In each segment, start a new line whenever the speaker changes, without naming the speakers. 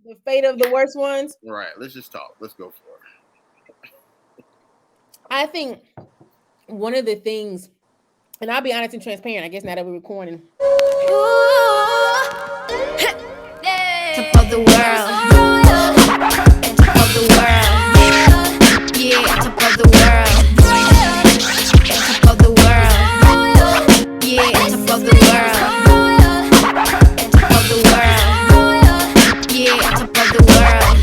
The fate of the worst ones.
Right. Let's just talk. Let's go for it.
I think one of the things, and I'll be honest and transparent, I guess now that we're recording. Top of the world. Top of the world. Yeah, top of the world. Top of the world. Yeah, top of the world. Top of the world. Yeah, top of the world.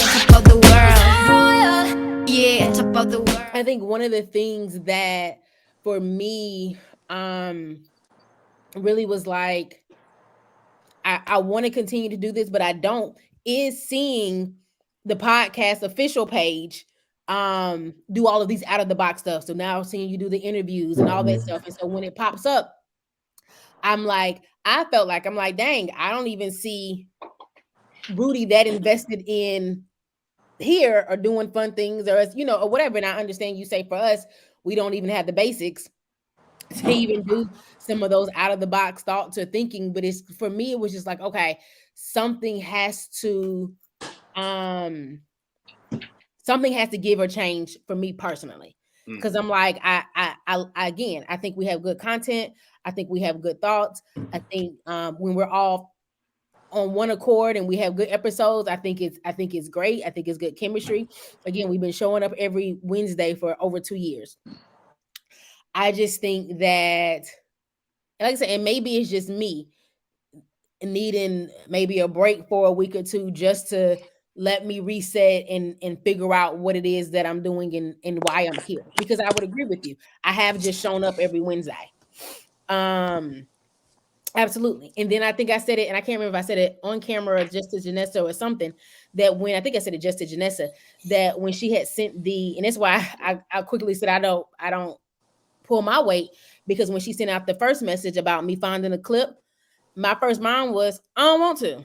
Top of the world. Yeah, top of the world. I think one of the things that for me really was like, I want to continue to do this, but I don't, is seeing the podcast official page do all of these out of the box stuff. So now seeing you do the interviews and all that stuff. And so when it pops up, I'm like, I'm like, dang, I don't even see Rudy that invested in here or doing fun things or, you know, or whatever. And I understand you say for us, we don't even have the basics to even do some of those out of the box thoughts or thinking. But it's, for me, it was just like, okay, something has to give or change for me personally. Because I'm like, I again, I think we have good content. I think we have good thoughts. I think when we're all on one accord and we have good episodes, I think it's great. I think it's good chemistry. Again, we've been showing up every Wednesday for over 2 years. I just think that, like I said, and maybe it's just me needing maybe a break for a week or two just to let me reset and figure out what it is that I'm doing and why I'm here. Because I would agree with you. I have just shown up every Wednesday. Absolutely. And then I think I said it, and I can't remember if I said it on camera or just to Janessa or something, that when I think I said it just to Janessa, that when she had sent and that's why I quickly said I don't pull my weight, because when she sent out the first message about me finding a clip, my first mind was, I don't want to.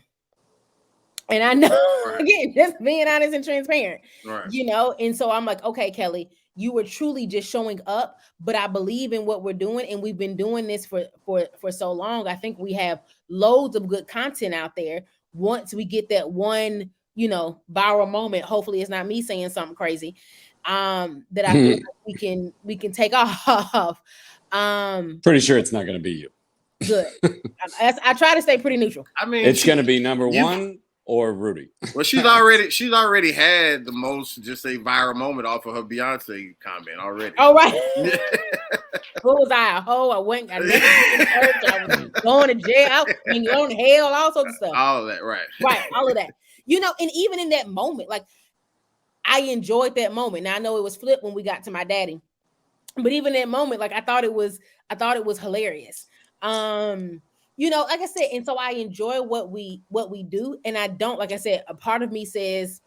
And I know, again, just being honest and transparent, you know? And so I'm like, okay, Kellie, you were truly just showing up, but I believe in what we're doing. And we've been doing this for so long. I think we have loads of good content out there. Once we get that one, you know, viral moment, hopefully it's not me saying something crazy, that I feel like we can take off.
Pretty sure it's not going to be you.
Good. I try to stay pretty neutral.
I mean,
it's going to be number one or Rudy.
Well, she's already had the most, just a viral moment off of her Beyonce comment already.
Oh, right. Who was I? A hoe? I went. I was going to jail. I mean, going to hell. All sorts of stuff.
All of that, right?
Right. All of that. You know, and even in that moment, like, I enjoyed that moment. Now I know it was flipped when we got to my daddy, but even that moment, like, I thought it was hilarious. You know, like I said, and so I enjoy what we do, and I don't, like I said, a part of me says,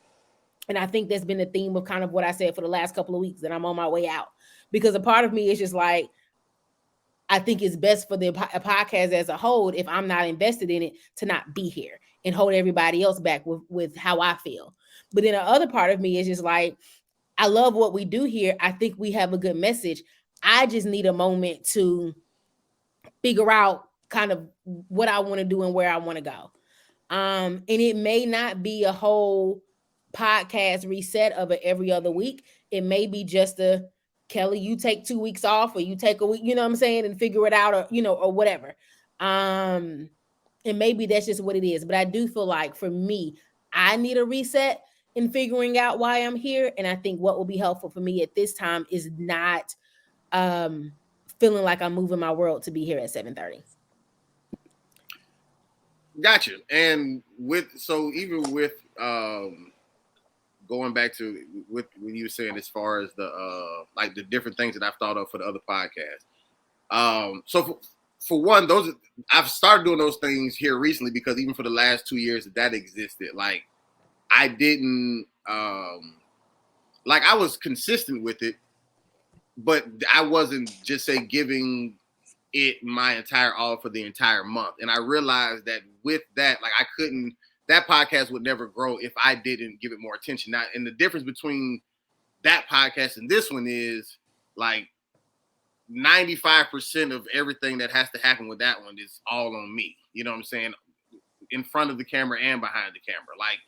and I think that's been the theme of kind of what I said for the last couple of weeks, that I'm on my way out, because a part of me is just like, I think it's best for the podcast as a whole, if I'm not invested in it, to not be here and hold everybody else back with how I feel. But then the other part of me is just like, I love what we do here. I think we have a good message. I just need a moment to figure out kind of what I want to do and where I want to go. And it may not be a whole podcast reset of it every other week. It may be just a, Kellie, you take 2 weeks off, or you take a week, you know what I'm saying, and figure it out, or, you know, or whatever. And maybe that's just what it is. But I do feel like, for me, I need a reset in figuring out why I'm here. And I think what will be helpful for me at this time is not feeling like I'm moving my world to be here at 7:30.
Gotcha. And even with going back to with when you were saying, as far as the like the different things that I've thought of for the other podcasts. So for one, those, I've started doing those things here recently, because even for the last 2 years that existed, like, I didn't like, I was consistent with it, but I wasn't just giving it my entire all for the entire month. And I realized that with that, like, that podcast would never grow if I didn't give it more attention. Now, and the difference between that podcast and this one is, like, 95% of everything that has to happen with that one is all on me. You know what I'm saying? in front of the camera and behind the camera. Like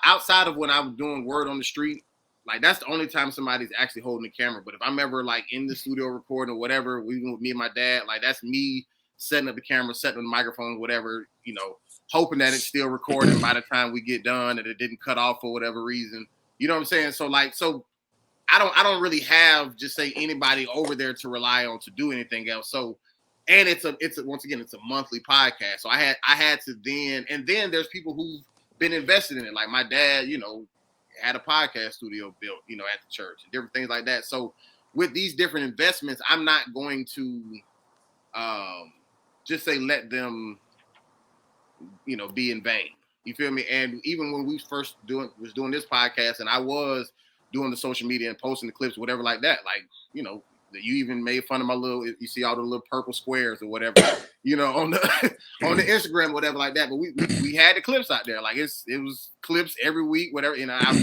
outside of when I'm doing word on the street, like that's the only time somebody's actually holding the camera. But if I'm ever like in the studio recording or whatever, even with me and my dad, like that's me setting up the camera, setting up the microphone, whatever, you know, hoping that it's still recording by the time we get done and it didn't cut off for whatever reason. You know what I'm saying? So I don't really have just say anybody over there to rely on to do anything else. So, and it's once again, it's a monthly podcast. So I had to then there's people who've been invested in it. Like my dad, you know, had a podcast studio built, you know, at the church and different things like that. So with these different investments, I'm not going to just say let them, you know, be in vain. You feel me? And even when we first was doing this podcast, and I was doing the social media and posting the clips, whatever like that, like, you know, you even made fun of my you see all the little purple squares or whatever, you know, on the Instagram, whatever like that. But we had the clips out there. Like it was clips every week, whatever. You know, I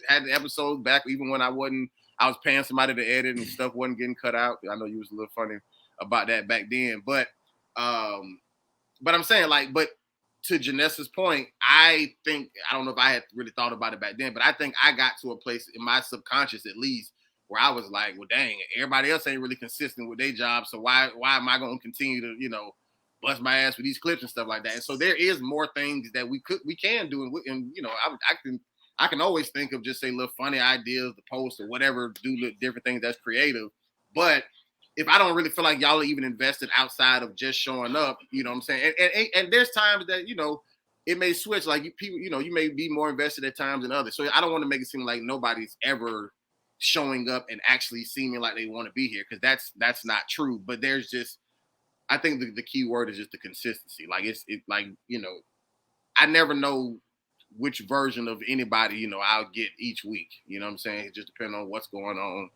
had the episodes back even when I was paying somebody to edit and stuff wasn't getting cut out. I know you was a little funny about that back then, but I'm saying like, but to Janessa's point, I don't know if I had really thought about it back then, but I think I got to a place in my subconscious at least where I was like, well, dang, everybody else ain't really consistent with their job. So why am I going to continue to, you know, bust my ass with these clips and stuff like that? And so there is more things that we can do. And you know, I can always think of just say little funny ideas to post or whatever, do different things that's creative. But if I don't really feel like y'all are even invested outside of just showing up, you know what I'm saying? And there's times that, you know, it may switch. Like people, you know, you may be more invested at times than others. So I don't want to make it seem like nobody's ever showing up and actually seeming like they want to be here, because that's not true. But there's just, I think the key word is just the consistency. Like it's like, you know, I never know which version of anybody, you know, I'll get each week. You know what I'm saying? It just depends on what's going on,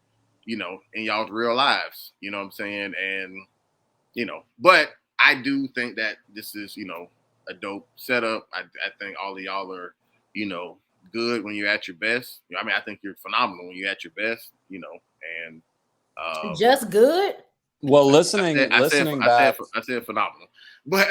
you know, in y'all's real lives. You know what I'm saying? And, you know, but I do think that this is, you know, a dope setup. I think all of y'all are, you know, good when you're at your best. I mean, I think you're phenomenal when you're at your best, you know, and
just good.
Well, listening back,
I said phenomenal, but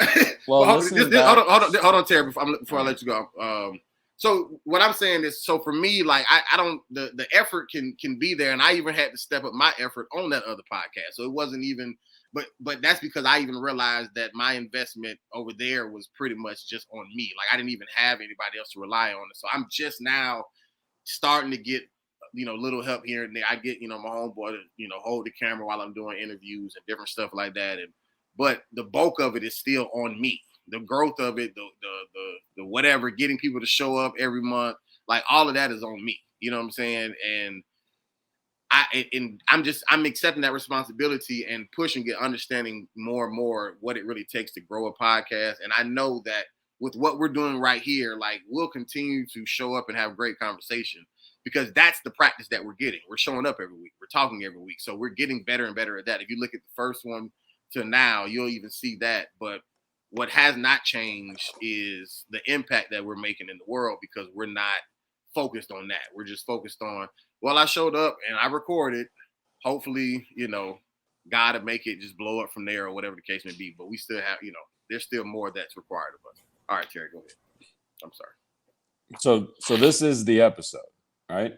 well,
hold on, Terry, before I let you go. So what I'm saying is, so for me, like I don't, the effort can be there, and I even had to step up my effort on that other podcast. So it wasn't even. But that's because I even realized that my investment over there was pretty much just on me. Like I didn't even have anybody else to rely on. So I'm just now starting to get, you know, little help here and there. I get, you know, my homeboy to, you know, hold the camera while I'm doing interviews and different stuff like that. But the bulk of it is still on me. The growth of it, the whatever, getting people to show up every month, like all of that is on me. You know what I'm saying? And I'm accepting that responsibility and pushing it, understanding more and more what it really takes to grow a podcast. And I know that with what we're doing right here, like we'll continue to show up and have great conversation, because that's the practice that we're getting. We're showing up every week. We're talking every week. So we're getting better and better at that. If you look at the first one to now, you'll even see that. But what has not changed is the impact that we're making in the world, because we're not focused on that. We're just focused on, well, I showed up and I recorded. Hopefully, you know, God to make it just blow up from there or whatever the case may be. But we still have, you know, there's still more that's required of us. All right, Terry, go ahead. I'm sorry.
So this is the episode, right?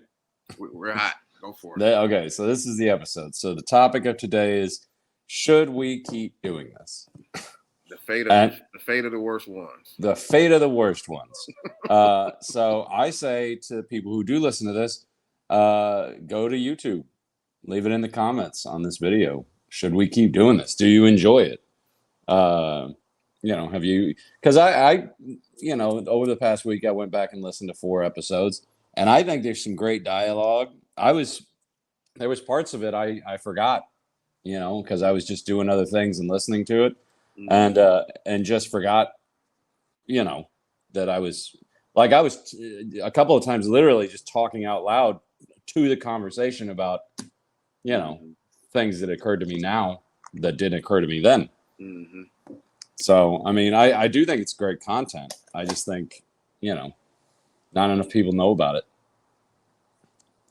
We're hot. Go for it.
Okay, so this is the episode. So the topic of today is, should we keep doing this?
The fate of the worst ones.
The fate of the worst ones. So I say to people who do listen to this, go to YouTube, leave it in the comments on this video. Should we keep doing this? Do you enjoy it? You know, have you, because I, you know, over the past week, I went back and listened to 4 episodes, and I think there's some great dialogue. There was parts of it I forgot, you know, because I was just doing other things and listening to it, and just forgot, you know, that I was a couple of times literally just talking out loud to the conversation about, you know, things that occurred to me now that didn't occur to me then.
Mm-hmm.
So, I mean, I do think it's great content. I just think, you know, not enough people know about it.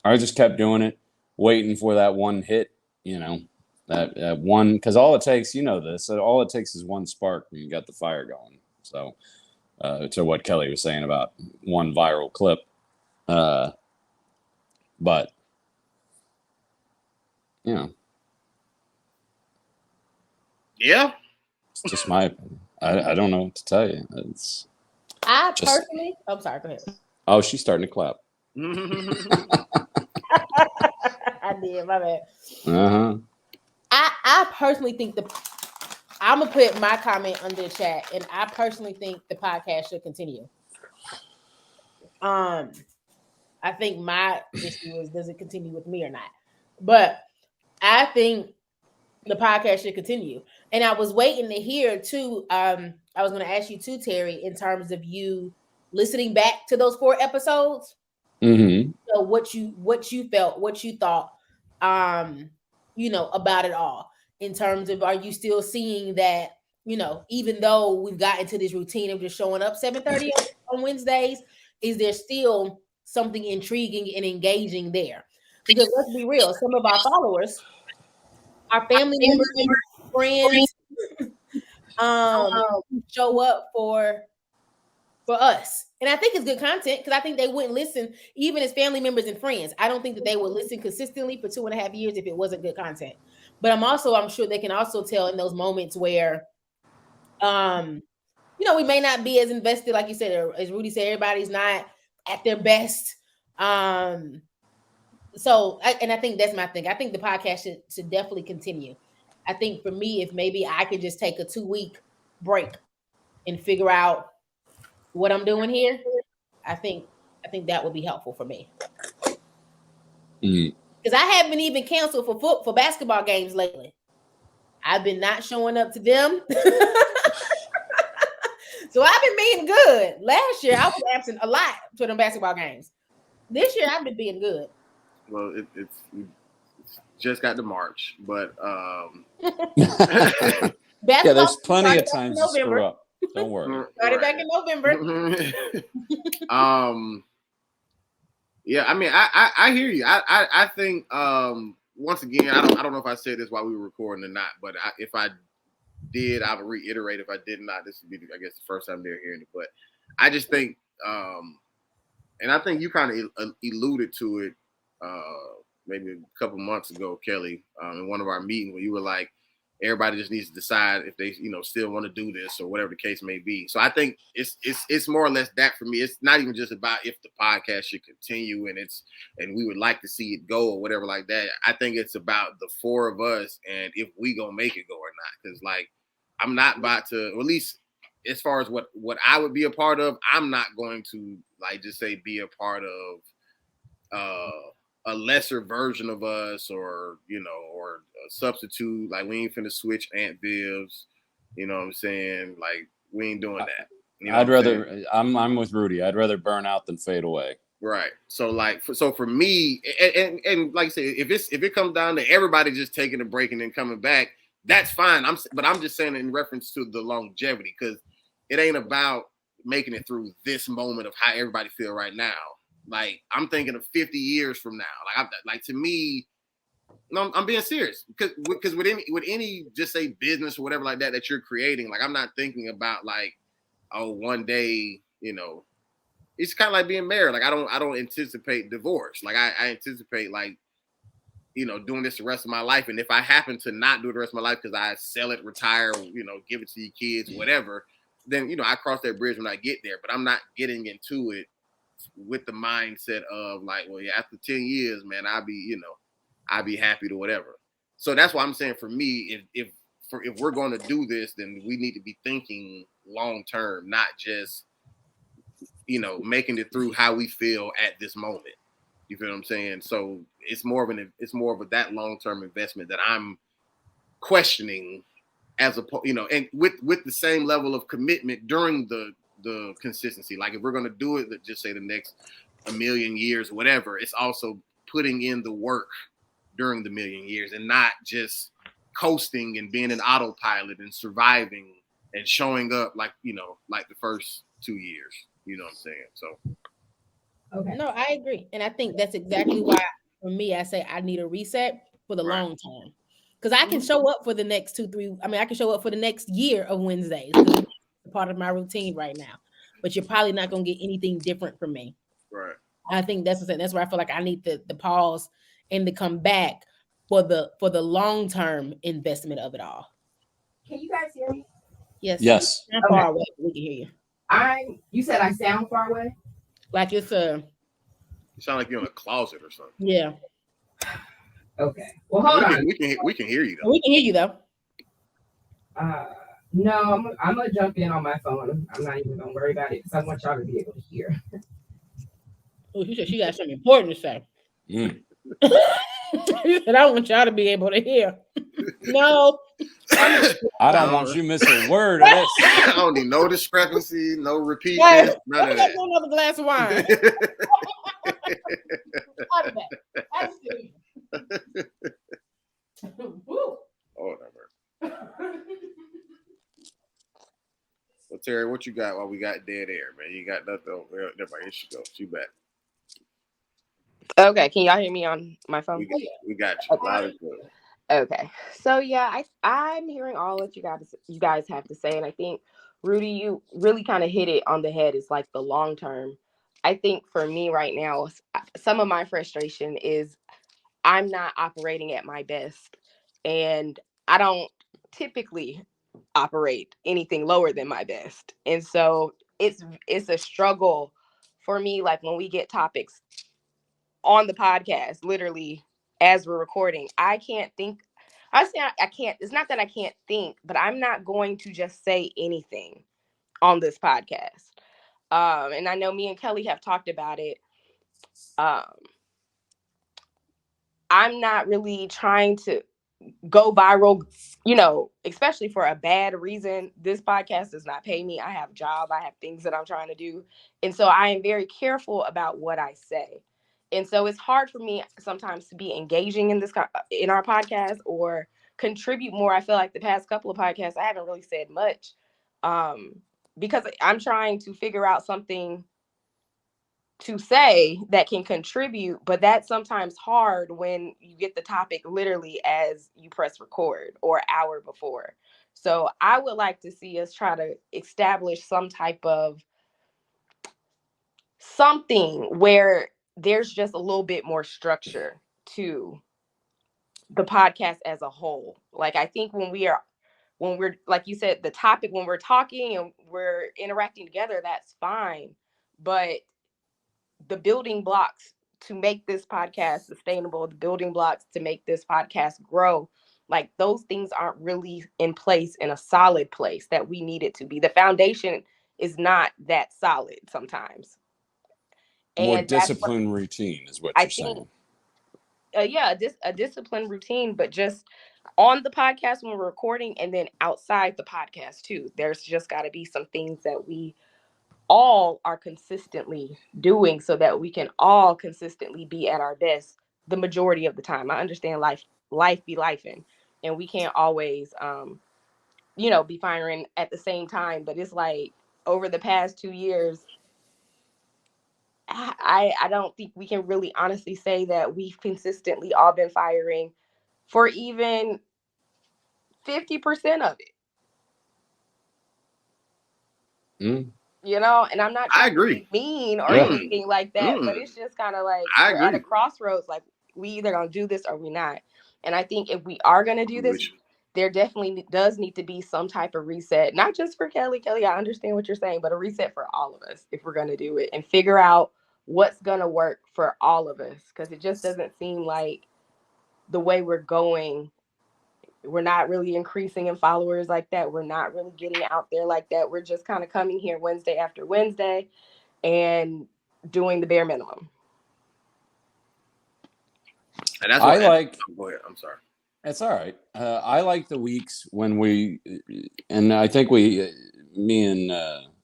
I just kept doing it, waiting for that one hit, you know, that one, because all it takes, you know this, all it takes is one spark when you got the fire going. So to what Kelly was saying about one viral clip, but
Yeah.
it's just my opinion. I don't know what to tell you. It's
I
just,
personally, I'm sorry, go ahead.
oh, she's starting to clap.
I did, my bad.
Uh-huh.
I personally think I'm gonna put my comment under the chat, and I personally think the podcast should continue. I think my issue is, does it continue with me or not? But I think the podcast should continue. And I was waiting to hear too. I was going to ask you too, Terry, in terms of you listening back to those 4 episodes.
Mm-hmm.
So what you felt, what you thought, about it all. In terms of, are you still seeing that? Even though we've got into this routine of just showing up 7:30 on Wednesdays, is there still something intriguing and engaging there? Because let's be real, some of our followers, our family members, friends, show up for us. And I think it's good content, because I think they wouldn't listen even as family members and friends. I don't think that they would listen consistently for 2.5 years if it wasn't good content. But I'm sure they can also tell in those moments where we may not be as invested, like you said, or as Rudy said, everybody's not at their best. I think that's my thing. I think the podcast should definitely continue. I think for me, if maybe I could just take a 2-week break and figure out what I'm doing here, I think that would be helpful for me. Because I haven't even canceled for basketball games lately. I've been not showing up to them. So I've been being good. Last year I was absent a lot to them basketball games. This year I've been being good.
Well, it's just got to March, but
yeah, there's plenty of times to screw up. Don't worry.
Started back in November.
Yeah, I mean, I hear you. I think once again, I don't know if I said this while we were recording or not, but if I did, I would reiterate. If I did not, this would be, I guess, the first time they're hearing it. But I just think, and I think you kind of alluded to it maybe a couple months ago, Kelly, in one of our meetings, where you were like, everybody just needs to decide if they, still want to do this or whatever the case may be. So I think it's more or less that for me. It's not even just about if the podcast should continue and we would like to see it go or whatever like that. I think it's about the 4 of us and if we gonna make it go or not. Because like, I'm not about to, or at least as far as what I would be a part of, I'm not going to like just say be a part of a lesser version of us, or or a substitute. Like, we ain't finna switch Aunt Viv's, you know what I'm saying? Like, we ain't doing that.
I'd rather, I'm with Rudy. I'd rather burn out than fade away.
Right. So like, for me, and like I said, if it comes down to everybody just taking a break and then coming back, that's fine. But I'm just saying in reference to the longevity, because it ain't about making it through this moment of how everybody feel right now. Like, I'm thinking of 50 years from now. Like to me, no, I'm being serious, because with any just say business or whatever like that you're creating, like, I'm not thinking about like, oh, one day, it's kind of like being married. Like, I don't anticipate divorce. Like, I anticipate like, doing this the rest of my life. And if I happen to not do it the rest of my life because I sell it, retire, give it to your kids, whatever, then, I cross that bridge when I get there. But I'm not getting into it with the mindset of like, well, yeah, after 10 years, man, I'll be happy to whatever. So that's why I'm saying, for me, if we're going to do this, then we need to be thinking long term, not just, making it through how we feel at this moment. You feel what I'm saying? So it's more of that long term investment that I'm questioning, as a and with the same level of commitment during the consistency. Like, if we're going to do it, just say the next 1,000,000 years, whatever, it's also putting in the work during the 1,000,000 years, and not just coasting and being an autopilot and surviving and showing up like the first 2 years. You know what I'm saying? So.
Okay. No, I agree. And I think that's exactly why, for me, I say I need a reset for the long term. Because I can show up for the next 2-3. I mean, I can show up for the next year of Wednesdays. The part of my routine right now. But you're probably not gonna get anything different from me.
Right.
I think that's where I feel like I need the pause and to come back for the long term investment of it all.
Can you guys hear me?
Yes. I'm far away. We can hear you.
You said I sound far away?
Like it's
You sound like you're in a closet or something.
Yeah.
Okay. Well, hold on.
We can hear you though.
We can hear you though.
No, I'm gonna jump in on my phone. I'm not even gonna worry about it because I want y'all to be able to hear.
Oh, she said she got something important to say.
Mm.
She said, I want y'all to be able to hear. No.
I don't want you missing a word of this.
I don't need no discrepancy, no repeat.
Hey,
None of that.
Another glass of wine.
Oh, never. Well, Terry, what you got while we got dead air, man? You got nothing over there. Never mind. Here she goes. She back.
Okay, can y'all hear me on my phone?
We got you. Loud and clear.
Okay, so yeah, I'm hearing all that you guys have to say, and I think Rudy, you really kind of hit it on the head. It's like the long term. I think for me right now, some of my frustration is I'm not operating at my best, and I don't typically operate anything lower than my best, and so it's a struggle for me. Like when we get topics on the podcast, literally as we're recording, I can't think. I say I can't. It's not that I can't think, but I'm not going to just say anything on this podcast. And I know me and Kellie have talked about it. I'm not really trying to go viral, especially for a bad reason. This podcast does not pay me. I have a job. I have things that I'm trying to do. And so I am very careful about what I say. And so it's hard for me sometimes to be engaging in our podcast or contribute more. I feel like the past couple of podcasts, I haven't really said much because I'm trying to figure out something to say that can contribute, but that's sometimes hard when you get the topic literally as you press record or an hour before. So I would like to see us try to establish some type of something where there's just a little bit more structure to the podcast as a whole. Like I think when we're like you said, the topic, when we're talking and we're interacting together, that's fine. But the building blocks to make this podcast sustainable, the building blocks to make this podcast grow, like those things aren't really in place, in a solid place that we need it to be. The foundation is not that solid sometimes.
More
And
disciplined routine is what you're saying.
A disciplined routine, but just on the podcast when we're recording and then outside the podcast too. There's just got to be some things that we all are consistently doing so that we can all consistently be at our best the majority of the time. I understand life be lifing, and we can't always be firing at the same time, but it's like over the past 2 years, I don't think we can really honestly say that we've consistently all been firing for even 50% of it. And I'm not trying to be mean or anything like that, but it's just kind of like we're at a crossroads. Like we either gonna do this or we not. And I think if we are gonna do this, there definitely does need to be some type of reset, not just for Kellie. Kellie, I understand what you're saying, but a reset for all of us if we're gonna do it and figure out what's gonna work for all of us. Because it just doesn't seem like the way we're going. We're not really increasing in followers like that. We're not really getting out there like that. We're just kind of coming here Wednesday after Wednesday and doing the bare minimum.
And that's
go ahead. I'm sorry. It's all right. I like the weeks when and I think me and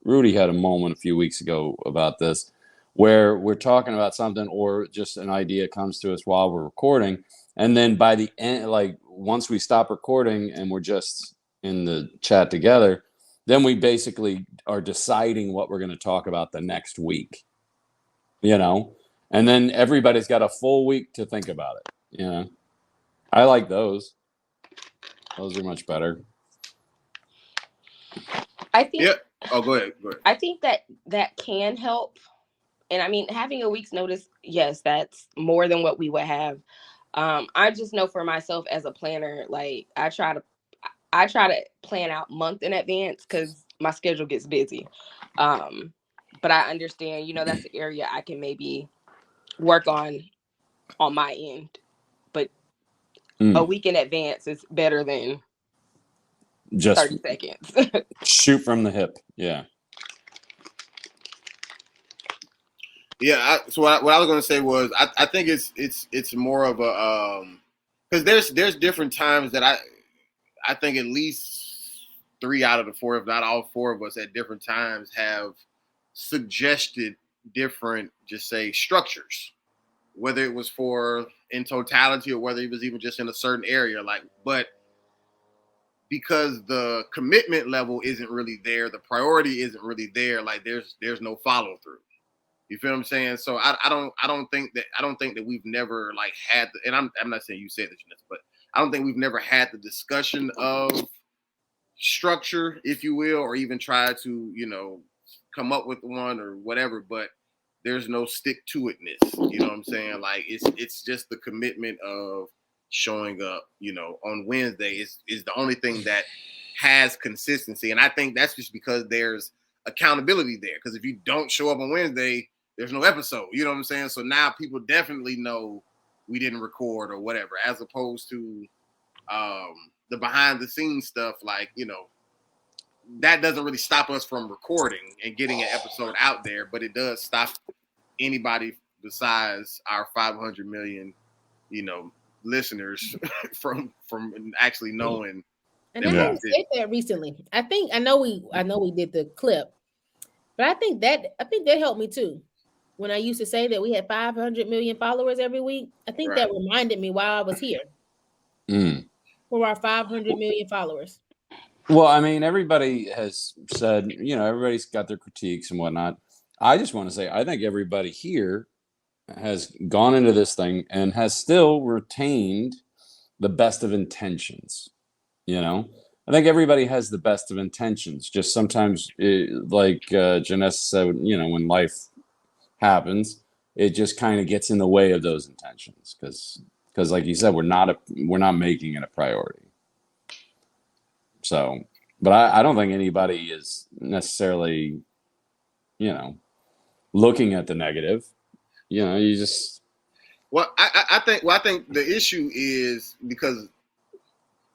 Rudy had a moment a few weeks ago about this, where we're talking about something or just an idea comes to us while we're recording. And then by the end, like once we stop recording and we're just in the chat together, then we basically are deciding what we're going to talk about the next week, and then everybody's got a full week to think about it. I like those. Those are much better.
I think
Oh, go ahead. Go ahead.
I think that can help. And I mean, having a week's notice, yes, that's more than what we would have. I just know for myself as a planner, like I try to plan out month in advance because my schedule gets busy. But I understand, that's the area I can maybe work on my end. But a week in advance is better than
just
30 seconds.
shoot from the hip. Yeah.
Yeah. So what I was going to say was I think it's more of a because there's different times that I think at least 3 out of the 4, if not all 4 of us at different times have suggested different, just say, structures, whether it was for in totality or whether it was even just in a certain area. But because the commitment level isn't really there, the priority isn't really there. Like there's no follow through. You feel what I'm saying? So I don't think that we've never like had and I'm not saying you said this, but I don't think we've never had the discussion of structure, if you will, or even try to come up with one or whatever. But there's no stick to itness. You know what I'm saying? Like it's just the commitment of showing up. On Wednesday is the only thing that has consistency, and I think that's just because there's accountability there. Because if you don't show up on Wednesday, there's no episode. You know what I'm saying? So now people definitely know we didn't record or whatever, as opposed to the behind the scenes stuff. Like that doesn't really stop us from recording and getting an episode out there, but it does stop anybody besides our 500 million, listeners from actually knowing.
And I haven't said that recently. I know we did the clip, but I think that helped me too. When I used to say that we had 500 million followers every week, I think that reminded me while I was here for our 500 million followers.
Well, I mean, everybody has said, everybody's got their critiques and whatnot. I just want to say, I think everybody here has gone into this thing and has still retained the best of intentions. I think everybody has the best of intentions. Just sometimes, like Janessa said, when life happens, it just kind of gets in the way of those intentions because, like you said, we're not making it a priority. So, but I don't think anybody is necessarily, looking at the negative. You just.
Well, I think the issue is because,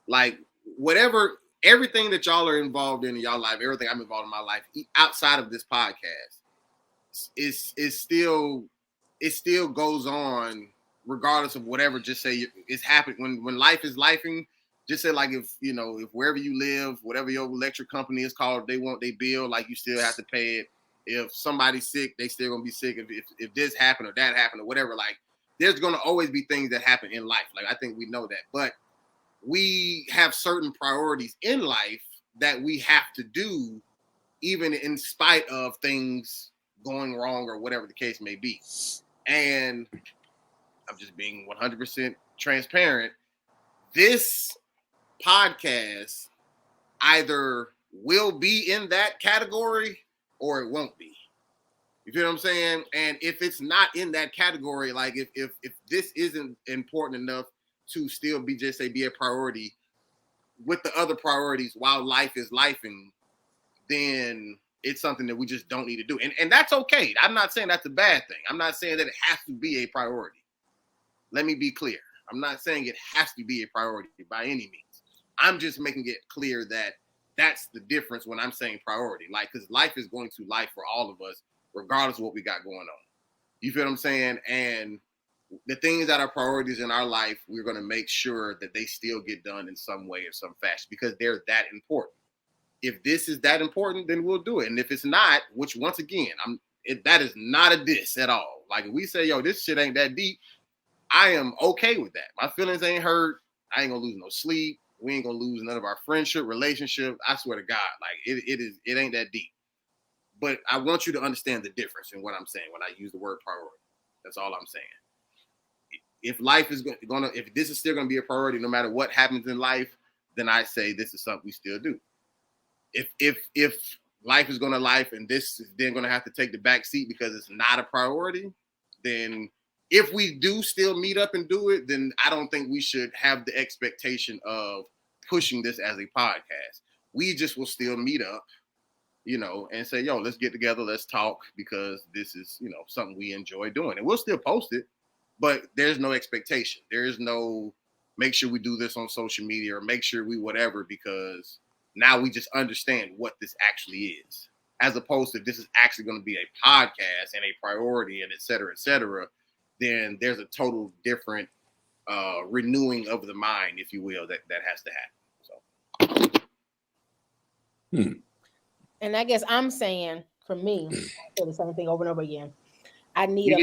like, everything that y'all are involved in y'all life, everything I'm involved in my life outside of this podcast is still goes on regardless of whatever. Just say it's happening when life is lifing. Just say, like, if wherever you live, whatever your electric company is called, they want their bill, like, you still have to pay it. If somebody's sick, they still gonna be sick. If this happened or that happened or whatever, like, there's gonna always be things that happen in life. Like, I think we know that, but we have certain priorities in life that we have to do, even in spite of things going wrong or whatever the case may be. And I'm just being 100% transparent. This podcast either will be in that category or it won't be. You feel what I'm saying? And if it's not in that category, like if this isn't important enough to still be a priority with the other priorities while life is lifing, then it's something that we just don't need to do. And that's okay. I'm not saying that's a bad thing. I'm not saying that it has to be a priority. Let me be clear. I'm not saying it has to be a priority by any means. I'm just making it clear that that's the difference when I'm saying priority. Like, because life is going to life for all of us, regardless of what we got going on. You feel what I'm saying? And the things that are priorities in our life, we're going to make sure that they still get done in some way or some fashion because they're that important. If this is that important, then we'll do it. And if it's not, which once again, that is not a diss at all. Like, if we say, yo, this shit ain't that deep, I am okay with that. My feelings ain't hurt. I ain't gonna lose no sleep. We ain't gonna lose none of our friendship, relationship. I swear to God, like it ain't that deep. But I want you to understand the difference in what I'm saying when I use the word priority. That's all I'm saying. If life is if this is still gonna be a priority, no matter what happens in life, then I say this is something we still do. If life is going to life, and this is then going to have to take the back seat because it's not a priority, then if we do still meet up and do it, then I don't think we should have the expectation of pushing this as a podcast. We just will still meet up, you know, and say, yo, let's get together, let's talk, because this is, you know, something we enjoy doing. And we'll still post it, but there's no expectation. There is no make sure we do this on social media or make sure we whatever, because now we just understand what this actually is, as opposed to this is actually going to be a podcast and a priority and et cetera, then there's a total different renewing of the mind, if you will, that has to happen. So.
And I guess I'm saying, for me, I say the same thing over and over again. I need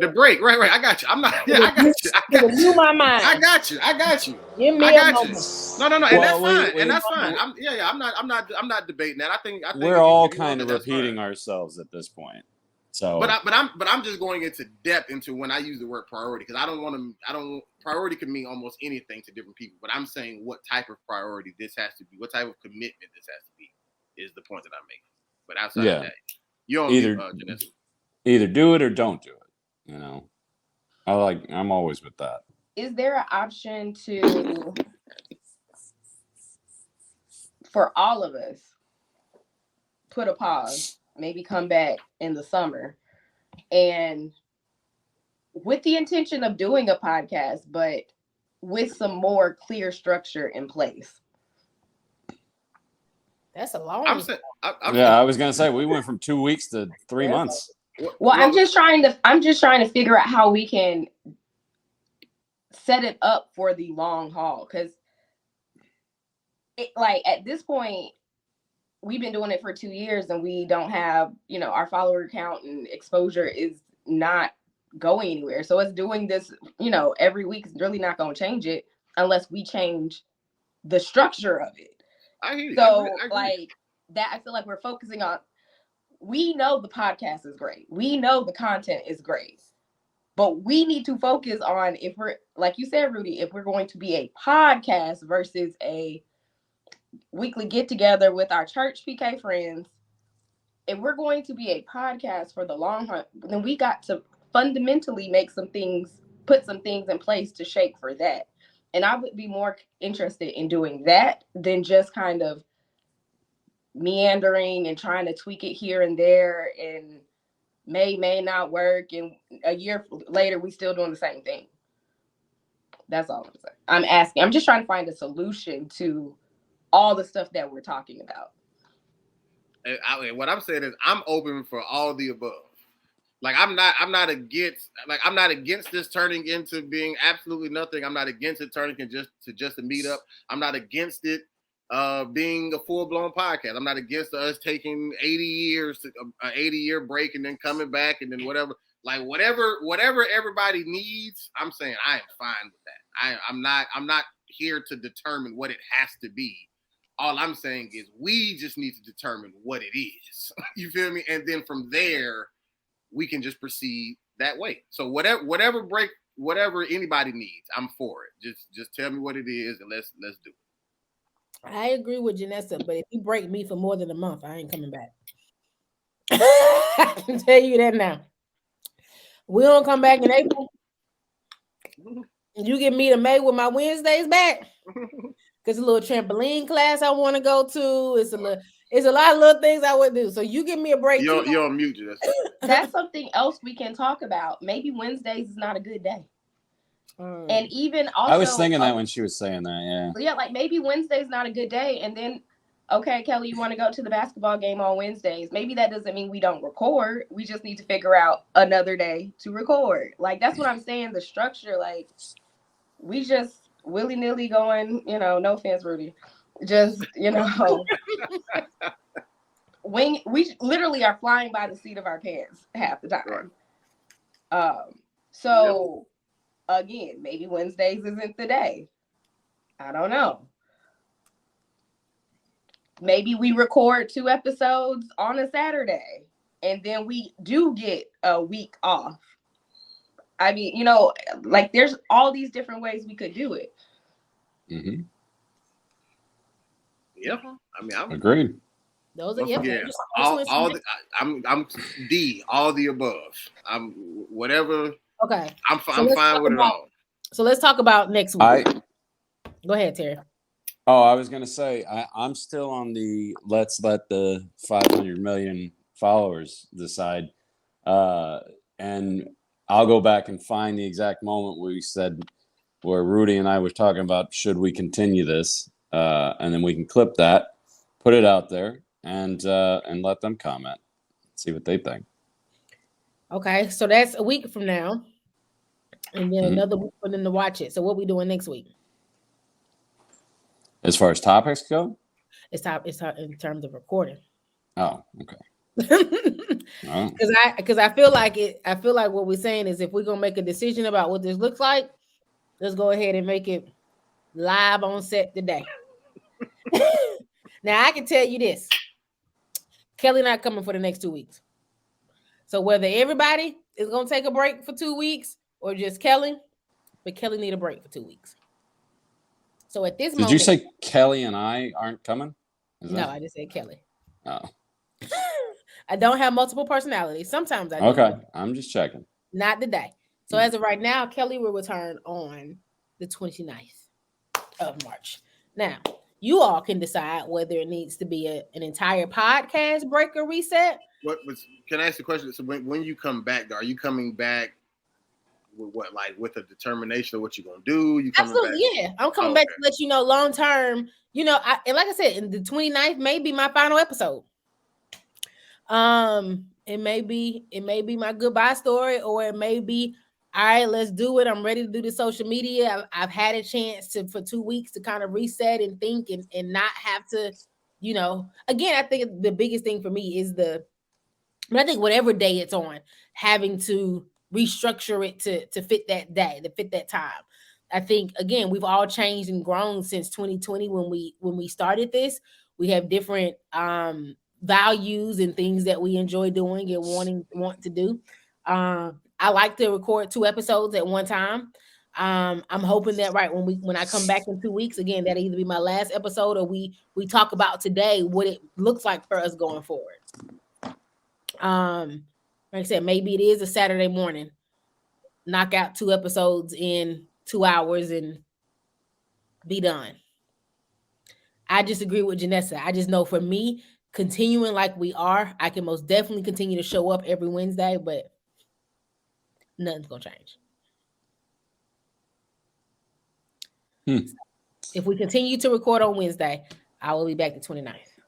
the break, right? I got you. I'm not. Yeah, I got you.
Renew my mind.
I got you.
Give me a moment.
No, and that's fine. And that's fine. I'm not debating that. I think
we're all kind of repeating ourselves at this point. So,
but I'm just going into depth into when I use the word priority, because I don't priority can mean almost anything to different people. But I'm saying what type of priority this has to be, what type of commitment this has to be, is the point that I'm making. But outside of that, you don't Janessa.
Either do it or don't do it. You know, I'm always with that.
Is there an option for all of us, put a pause, maybe come back in the summer, and with the intention of doing a podcast, but with some more clear structure in place?
That's a long.
I was gonna say we went from 2 weeks to 3 months.
Well, I'm just trying to figure out how we can set it up for the long haul, because like at this point we've been doing it for 2 years and we don't have, you know, our follower count and exposure is not going anywhere. So us doing this, you know, every week is really not going to change it unless we change the structure of it. I hear you. So I like that, I feel like we're focusing on, we know the podcast is great. We know the content is great. But we need to focus on, if we're, like you said, Rudy, if we're going to be a podcast versus a weekly get together with our church PK friends, if we're going to be a podcast for the long run, then we got to fundamentally put some things in place to shape for that. And I would be more interested in doing that than just kind of meandering and trying to tweak it here and there, and may not work, and a year later we still doing the same thing. That's all I'm saying. I'm just trying to find a solution to all the stuff that we're talking about.
What I'm saying is I'm open for all the above. Like I'm not against this turning into being absolutely nothing. I'm not against it turning into just a meetup. I'm not against it being a full-blown podcast. I'm not against us taking 80 years to an 80-year break and then coming back and then whatever. Like whatever everybody needs, I'm saying I am fine with that. I'm not here to determine what it has to be. All I'm saying is we just need to determine what it is. You feel me? And then from there, we can just proceed that way. So whatever anybody needs, I'm for it. Just tell me what it is and let's do it.
I agree with Janessa, but if you break me for more than a month, I ain't coming back. I can tell you that now. We don't come back in April. You get me to May with my Wednesdays back. Because a little trampoline class I want to go to. It's a lot of little things I would do. So you give me a break.
You're on mute.
That's something else we can talk about. Maybe Wednesdays is not a good day. And even also,
I was thinking that when she was saying that,
yeah, like maybe Wednesday's not a good day. And then, okay, Kelly, you want to go to the basketball game on Wednesdays. Maybe that doesn't mean we don't record. We just need to figure out another day to record. Like, that's what I'm saying. The structure, like, we just willy-nilly going, you know, no offense, Rudy. Just, you know, we literally are flying by the seat of our pants half the time. So... Again, maybe Wednesdays isn't the day. I don't know. Maybe we record 2 episodes on a Saturday and then we do get a week off. I mean, you know, like there's all these different ways we could do it.
Mm-hmm.
Yeah. I mean,
agreed.
Those are
Yeah, I'm D, all the above. I'm whatever.
Okay.
I'm fine with it all.
So let's talk about next week. Go ahead, Terry.
Oh, I was gonna say I'm still on the let's let the 500 million followers decide, and I'll go back and find the exact moment we said where Rudy and I was talking about should we continue this, and then we can clip that, put it out there, and let them comment, see what they think.
Okay, so that's a week from now, and then another week for them to watch it. So what we doing next week?
As far as topics go,
it's in terms of recording.
Oh, okay.
Because I feel like what we're saying is if we're gonna make a decision about what this looks like, let's go ahead and make it live on set today. Now I can tell you this: Kellie not coming for the next 2 weeks. So whether everybody is gonna take a break for 2 weeks or just Kellie, but Kellie need a break for 2 weeks. So at this moment,
did you say Kellie and I aren't coming?
I just said Kellie.
Oh.
I don't have multiple personalities. Sometimes I do.
Okay, I'm just checking.
Not today. So as of right now, Kellie will return on the 29th of March. Now, you all can decide whether it needs to be an entire podcast break or reset.
Can I ask a question? So when you come back, are you coming back with what, like with a determination of what you're gonna do?
Absolutely, yeah. I'm coming back to let you know long term. And like I said, in the 29th may be my final episode. It may be my goodbye story, or it may be, all right, let's do it. I'm ready to do the social media. I've had a chance for 2 weeks to kind of reset and think and not have to, again, I think the biggest thing for me is I think whatever day it's on, having to restructure it to fit that day, to fit that time. I think, again, we've all changed and grown since 2020 when we started this. We have different values and things that we enjoy doing and want to do. I like to record 2 episodes at one time. I'm hoping that when I come back in 2 weeks, again, that'll either be my last episode or we talk about today what it looks like for us going forward. Like I said, maybe it is a Saturday morning, knock out 2 episodes in 2 hours and be done. I just agree with Janessa. I just know for me, continuing like we are, I can most definitely continue to show up every Wednesday, but nothing's gonna change. If we continue to record on Wednesday, I will be back the 29th.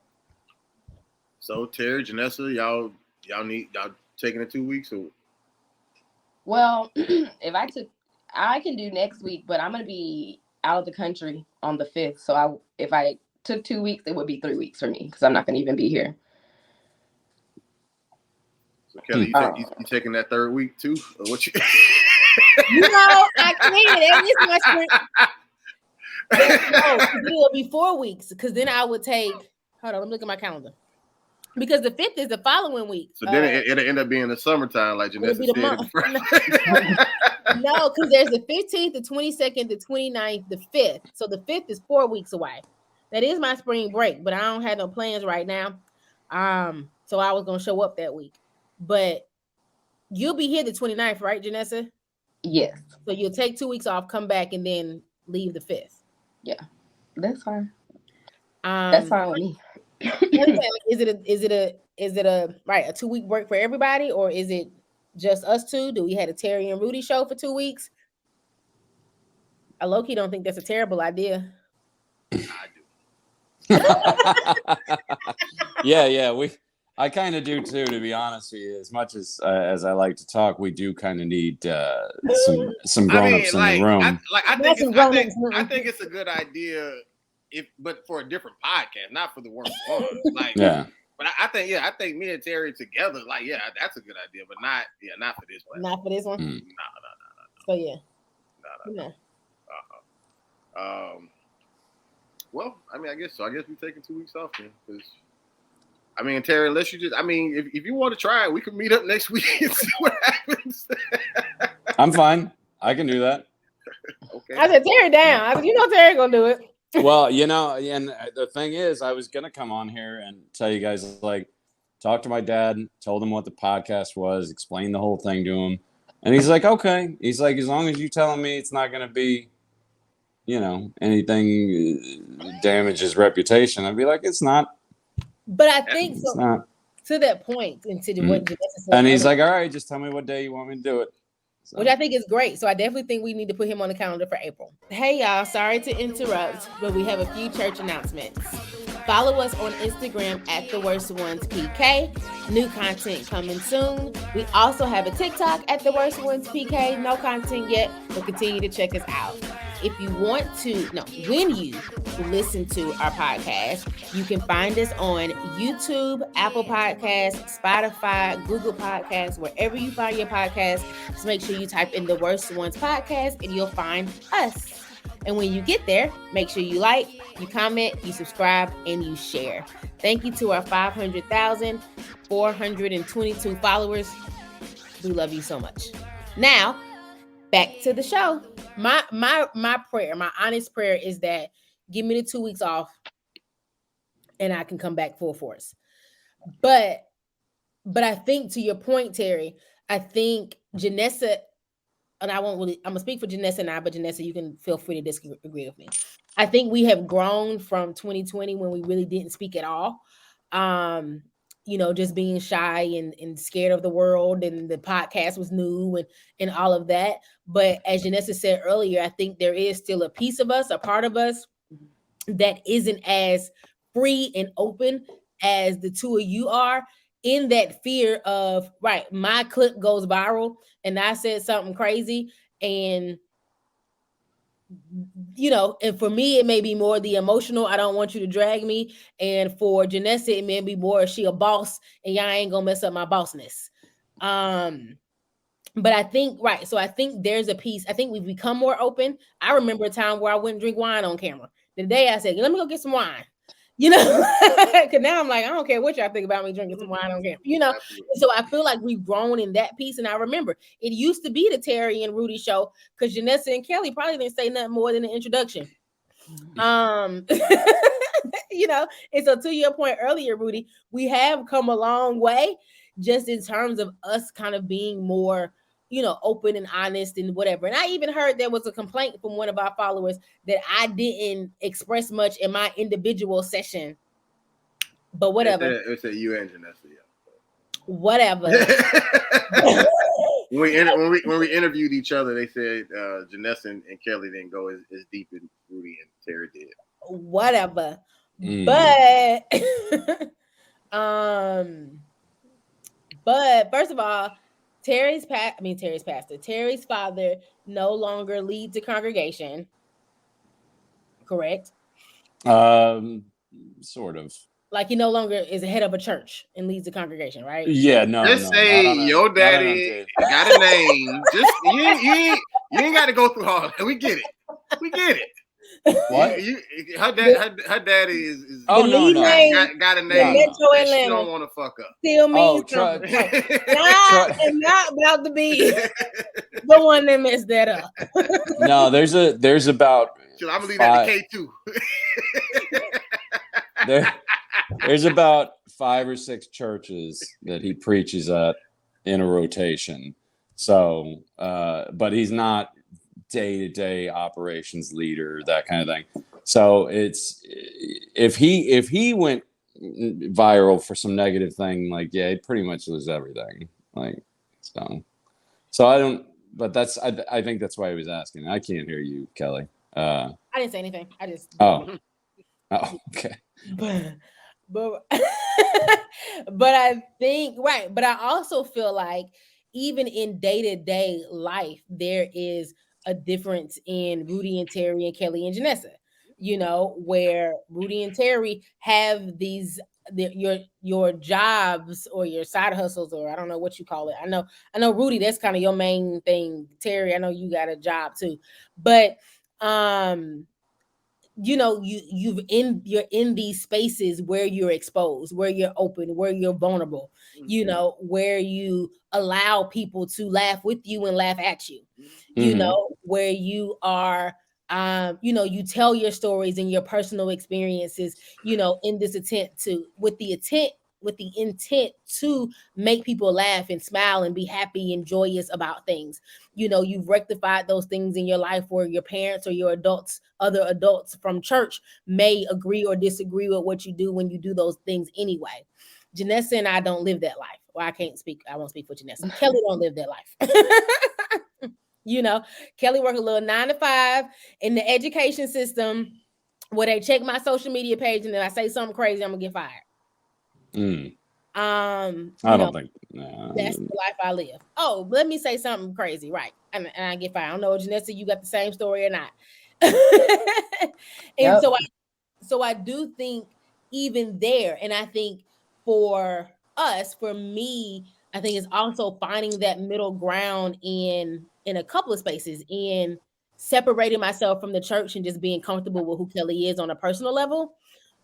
So Terry, Janessa, y'all taking it 2 weeks or?
Well, I can do next week, but I'm gonna be out of the country on the 5th. So if I took 2 weeks, it would be 3 weeks for me because I'm not gonna even be here.
So Kellie, you taking that 3rd week too? Or what you?
I can't. That is my sprint. No, it will be 4 weeks because then I would take. Hold on, let me look at my calendar. Because the 5th is the following week.
So then it'll end up being the summertime, like Janessa said.
No, because there's the 15th, the 22nd, the 29th, the 5th. So the 5th is 4 weeks away. That is my spring break, but I don't have no plans right now. So I was gonna show up that week. But you'll be here the 29th, right, Janessa?
Yes.
So you'll take 2 weeks off, come back, and then leave the 5th.
Yeah, that's fine. That's fine with me.
Is it a 2 week break for everybody, or is it just us two? Do we had a Terry and Rudy show for 2 weeks? I low-key don't think that's a terrible idea.
I do.
Yeah. I kind of do too, to be honest with you. As much as I like to talk, we do kind of need some grown-ups in the room.
I think it's a good idea. But for a different podcast, not for the worst one.
Yeah.
But I think me and Terry together, that's a good idea. But not for this one.
Not for this one.
No.
So yeah.
No. Well, I guess so. I guess we're taking 2 weeks off then. Because, Terry, unless you just, if you want to try it, we can meet up next week and see what happens.
I'm fine. I can do that.
Okay.
I said Terry down. Terry gonna do it.
Well, and the thing is, I was gonna come on here and tell you guys, like, talk to my dad, told him what the podcast was, explained the whole thing to him, and he's like, okay. He's like, as long as you telling me it's not gonna be, anything damage his reputation, I'd be like, it's not.
But I think
It's
so.
not.
To that point, and to what Janessa said,
And he's
earlier,
like, all right, just tell me what day you want me to do it. So.
which I think is great. So I definitely think we need to put him on the calendar for April. Hey y'all, sorry to interrupt, but we have a few church announcements. Follow us on Instagram at The Worst Ones PK. New content coming soon. We also have a TikTok at The Worst Ones PK. No content yet, but continue to check us out. If you want to, when you listen to our podcast, you can find us on YouTube, Apple Podcasts, Spotify, Google Podcasts, wherever you find your podcast. Just make sure you type in The Worst Ones Podcast and you'll find us. And when you get there, make sure you like, you comment, you subscribe, and you share. Thank you to our 500,422 followers. We love you so much. Now, back to the show. My prayer, my honest prayer is that give me the 2 weeks off and I can come back full force. But I think, to your point, Terry, I think Janessa, and I'm gonna speak for Janessa and I, but Janessa, you can feel free to disagree with me. I think we have grown from 2020 when we really didn't speak at all. Just being shy and scared of the world, and the podcast was new and all of that. But as Janessa said earlier, I think there is still a piece of us, a part of us that isn't as free and open as the two of you are, in that fear of, right, my clip goes viral and I said something crazy, and and for me, it may be more the emotional, I don't want you to drag me. And for Janessa, it may be more, she a boss and y'all ain't gonna mess up my bossness. But I think, right, so I think there's a piece. I think we've become more open. I remember a time where I wouldn't drink wine on camera. The day I said, let me go get some wine. Because now I'm like, I don't care what y'all think about me drinking some wine on camera, So I feel like we've grown in that piece. And I remember it used to be the Terry and Rudy show, because Janessa and Kellie probably didn't say nothing more than the introduction. And so, to your point earlier, Rudy, we have come a long way just in terms of us kind of being more, open and honest and whatever. And I even heard there was a complaint from one of our followers that I didn't express much in my individual session. But whatever.
It said you and Janessa, yeah.
Whatever.
when we interviewed each other, they said Janessa and Kellie didn't go as deep as Rudy and Terry did.
Whatever. But first of all, Terry's father no longer leads the congregation. Correct?
Sort of.
Like, he no longer is the head of a church and leads the congregation, right?
Yeah, no.
Just say your daddy got a name. Just you ain't got to go through all that. We get it. What? Her daddy is
got a name.
She don't want to fuck up.
Still means something. Not about to be the one that messed that up.
No, there's about.
I'm gonna leave that to
K2. There's about 5 or 6 churches that he preaches at in a rotation. So, but he's not day-to-day operations leader, that kind of thing. So it's, if he went viral for some negative thing, like, yeah, he'd pretty much lose everything. Like, so I don't, but I think that's why he was asking. I can't hear you, Kellie.
I didn't say anything. I just.
Oh, okay.
But I think, right. But I also feel like even in day-to-day life, there is a difference in Rudy and Terry and Kellie and Janessa, where Rudy and Terry have these, your jobs or your side hustles, or I don't know what you call it. I know Rudy, that's kind of your main thing. Terry, I know you got a job too, but you're in these spaces where you're exposed, where you're open, where you're vulnerable, where you allow people to laugh with you and laugh at you, where you are You tell your stories and your personal experiences, in this attempt to with the intent to make people laugh and smile and be happy and joyous about things. You've rectified those things in your life where your parents or your other adults from church may agree or disagree with what you do when you do those things anyway. Janessa and I don't live that life. Well, I won't speak for Janessa. Kellie don't live that life. Kellie work a little 9 to 5 in the education system where they check my social media page, and if I say something crazy, I'm gonna get fired.
I don't think
that's the life I live. Oh, let me say something crazy, right? And I get fired. I don't know, Janessa, you got the same story or not. And so I do think even there, and I think for me, I think it's also finding that middle ground in a couple of spaces, in separating myself from the church and just being comfortable with who Kellie is on a personal level.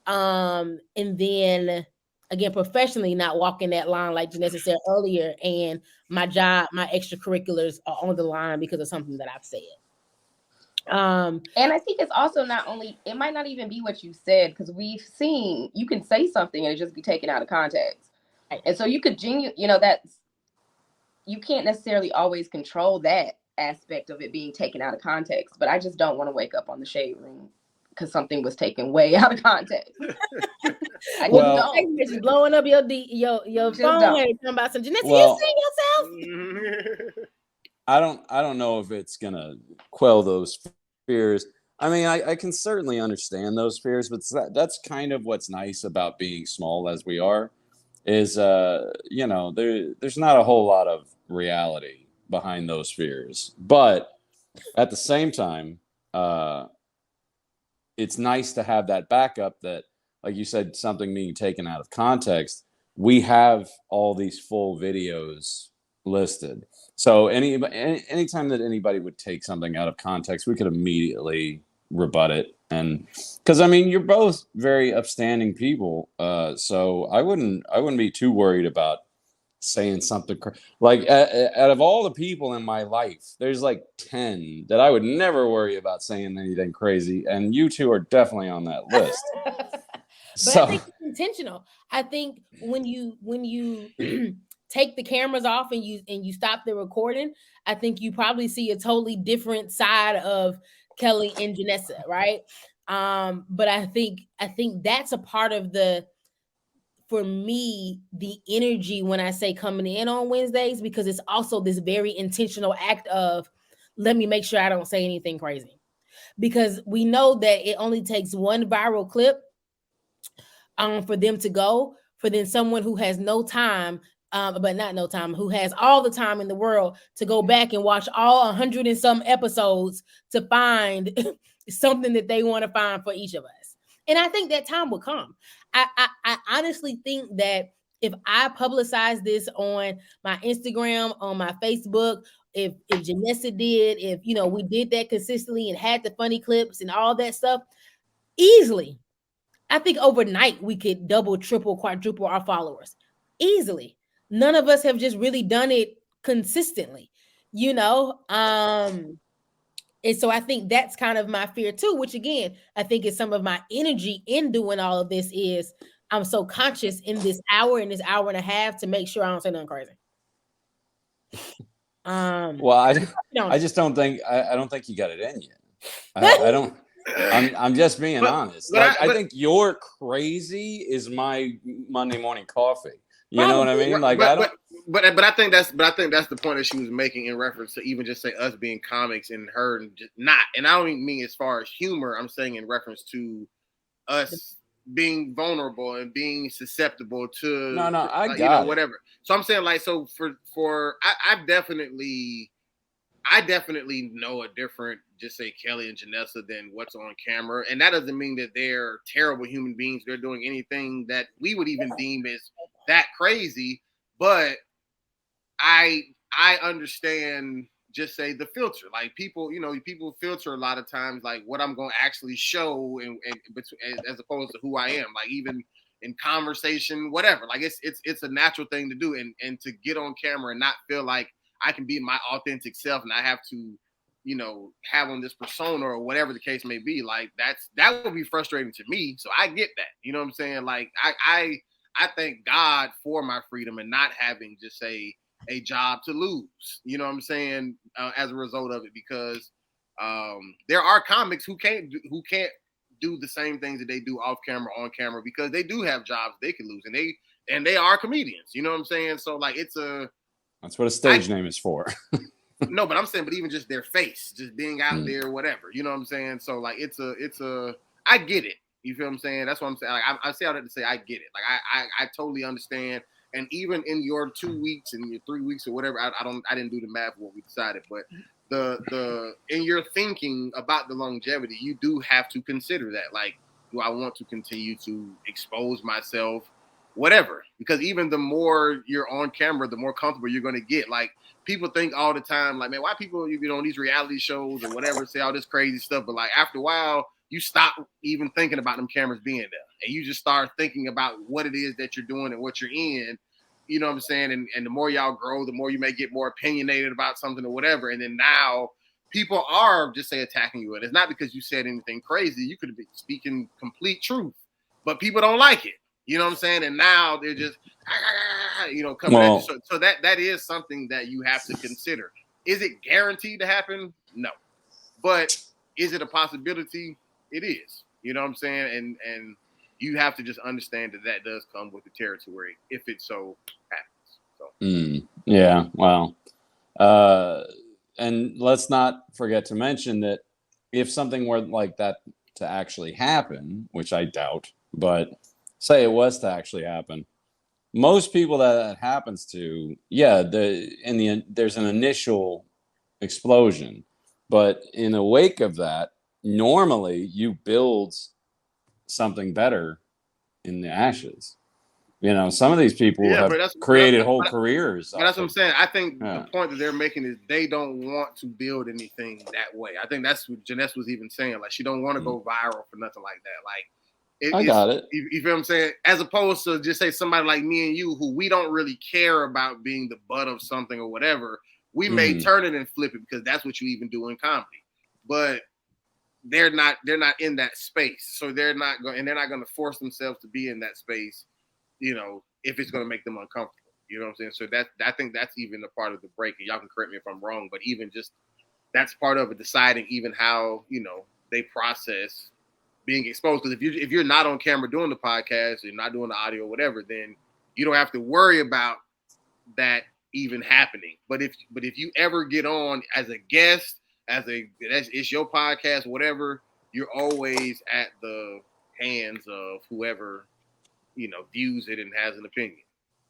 And then again, professionally, not walking that line like Janessa said earlier, and my job, my extracurriculars are on the line because of something that I've said.
And I think it's also not only, it might not even be what you said, because we've seen you can say something and it just be taken out of context. Right. And so you could that's, you can't necessarily always control that aspect of it being taken out of context. But I just don't want to wake up on the Shade Room because something was taken way out of context.
Just blowing up your phone and talking about some Janessa, you see yourself.
I don't know if it's gonna quell those fears. I mean, I can certainly understand those fears, but that's kind of what's nice about being small as we are, is there's not a whole lot of reality behind those fears. But at the same time, it's nice to have that backup that, like you said, something being taken out of context. We have all these full videos listed. So anytime that anybody would take something out of context, we could immediately rebut it. And because you're both very upstanding people, so I wouldn't be too worried about saying something like out of all the people in my life, there's like 10 that I would never worry about saying anything crazy, and you two are definitely on that list.
But I think it's intentional. I think when you take the cameras off and you stop the recording, I think you probably see a totally different side of Kellie and Janessa, right? But I think that's a part of for me, the energy when I say coming in on Wednesdays, because it's also this very intentional act of, let me make sure I don't say anything crazy. Because we know that it only takes one viral clip for them to go, for then someone who has no time, who has all the time in the world to go back and watch all 100 and some episodes to find something that they want to find for each of us. And I think that time will come. I honestly think that if I publicize this on my Instagram, on my Facebook, if Janessa did, if we did that consistently and had the funny clips and all that stuff, easily, I think overnight we could double, triple, quadruple our followers easily. None of us have just really done it consistently, and so I think that's kind of my fear too, which again, I think is some of my energy in doing all of this is I'm so conscious in this hour and a half to make sure I don't say nothing crazy.
Well, I just don't think I don't think you got it in you. I don't. I'm just being honest. I think your crazy is my Monday morning coffee. You know what I mean? Like
but I think that's the point that she was making in reference to even just say us being comics and her and just not. And I don't even mean as far as humor. I'm saying in reference to us being vulnerable and being susceptible to whatever. So I'm saying I definitely know a different, just say Kellie and Janessa, than what's on camera. And that doesn't mean that they're terrible human beings. They're doing anything that we would even deem as that crazy. But I understand, just say the filter. Like people filter a lot of times, like what I'm going to actually show and as opposed to who I am. Like even in conversation, whatever. Like it's a natural thing to do. And to get on camera and not feel like I can be my authentic self and I have to have on this persona or whatever the case may be. Like that would be frustrating to me. So I get that. You know what I'm saying? Like I thank God for my freedom and not having just a job to lose. You know what I'm saying? As a result of it, because there are comics who can't do the same things that they do off camera, on camera, because they do have jobs they can lose, and they are comedians. You know what I'm saying? So like
that's what a stage name is for.
No, but I'm saying, but even just their face, just being out there, whatever. You know what I'm saying? So like it's a I get it. You feel what I'm saying? That's what I'm saying. Like, I say all that to say I get it. Like I totally understand. And even in your 2 weeks and your 3 weeks or whatever, I didn't do the math of what we decided, but the in your thinking about the longevity, you do have to consider that. Like, do I want to continue to expose myself, whatever? Because even the more you're on camera, the more comfortable you're going to get. Like, people think all the time, like, man, why people on these reality shows or whatever say all this crazy stuff? But like after a while, you stop even thinking about them cameras being there, and you just start thinking about what it is that you're doing and what you're in. You know what I'm saying? And the more y'all grow, the more you may get more opinionated about something or whatever. And then now people are just attacking you. And it's not because you said anything crazy. You could have been speaking complete truth, but people don't like it. You know what I'm saying? And now they're just, coming at you. So that is something that you have to consider. Is it guaranteed to happen? No. But is it a possibility? It is. You know what I'm saying? And you have to just understand that does come with the territory if it so happens. So.
Yeah, well, and let's not forget to mention that if something were like that to actually happen, which I doubt, but say it was to actually happen, most people that happens to, there's an initial explosion, but in the wake of that, normally you build something better in the ashes. Some of these people have created whole careers.
But that's what I'm saying. I think the point that they're making is they don't want to build anything that way. I think that's what Janessa was even saying. Like, she don't want to go viral for nothing like that. Like,
I got it.
You feel what I'm saying? As opposed to just say somebody like me and you, who we don't really care about being the butt of something or whatever. We may turn it and flip it because that's what you even do in comedy. But they're not in that space, so they're not going to force themselves to be in that space. If it's going to make them uncomfortable, you know what I'm saying? So I think that's even a part of the break. And y'all can correct me if I'm wrong, but even just that's part of it, deciding even how they process being exposed. Because if you're not on camera doing the podcast, you're not doing the audio or whatever, then you don't have to worry about that even happening. But if you ever get on as a guest, it's your podcast, whatever, you're always at the hands of whoever views it and has an opinion.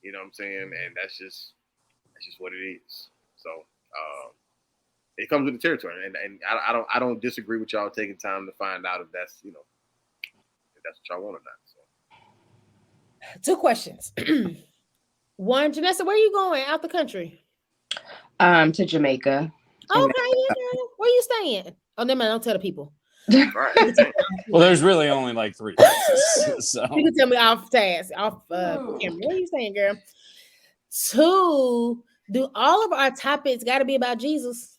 You know what I'm saying? And that's just what it is. So it comes with the territory, and I don't disagree with y'all taking time to find out if that's if that's what y'all want or not. So
2 questions. One, Janessa, where are you going out the country?
To Jamaica.
Okay, yeah. Where you staying? Oh, never mind, don't tell the people.
Right.
Well, there's really only like 3 places. So
you can tell me off task, off camera. What are you saying, girl? 2, do all of our topics got to be about Jesus?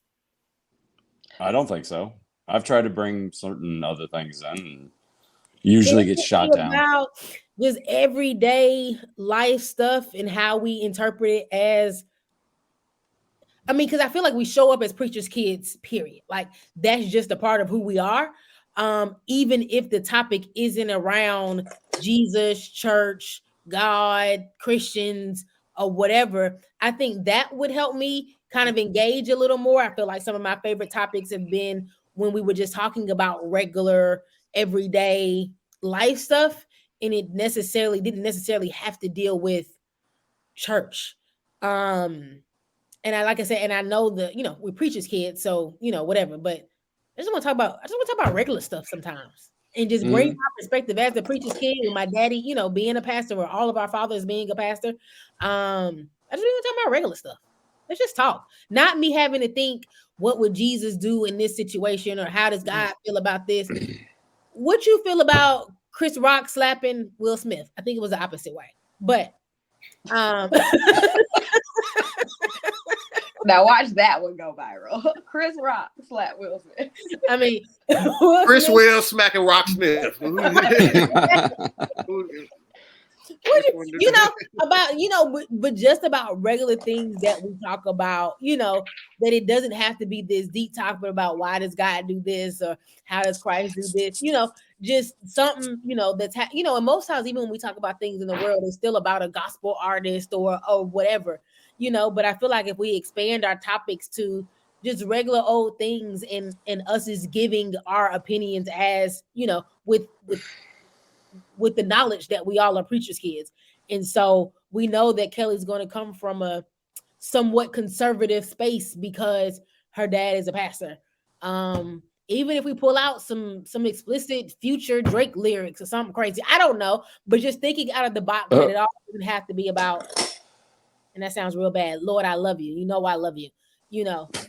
I don't think so. I've tried to bring certain other things in, and usually get shot down.
About just everyday life stuff and how we interpret it as. I mean, because I feel like we show up as preachers' kids, period. Like, that's just a part of who we are. Even if the topic isn't around Jesus, church, God, Christians, or whatever, I think that would help me kind of engage a little more. I feel like some of my favorite topics have been when we were just talking about regular, everyday life stuff, and it didn't necessarily have to deal with church. And like I said, and I know we're preachers' kids, so whatever. But I just want to talk about regular stuff sometimes, and just bring my perspective as the preacher's kid, with my daddy, being a pastor, or all of our fathers being a pastor. I just want to talk about regular stuff. Let's just talk, not me having to think, what would Jesus do in this situation, or how does God feel about this? What you feel about Chris Rock slapping Will Smith? I think it was the opposite way, but
Now watch that one go viral. Chris Rock slap Will Smith.
I mean,
Chris Will smacking Rock Smith.
but just about regular things that we talk about, that it doesn't have to be this deep topic about why does God do this or how does Christ do this, just something, that's, and most times, even when we talk about things in the world, it's still about a gospel artist or whatever, but I feel like if we expand our topics to just regular old things and us is giving our opinions as, with the knowledge that we all are preachers' kids. And so we know that Kellie's going to come from a somewhat conservative space because her dad is a pastor. Even if we pull out some explicit Future Drake lyrics or something crazy, I don't know, but just thinking out of the box that it all doesn't have to be about, and that sounds real bad, Lord, I love you. You know I love you.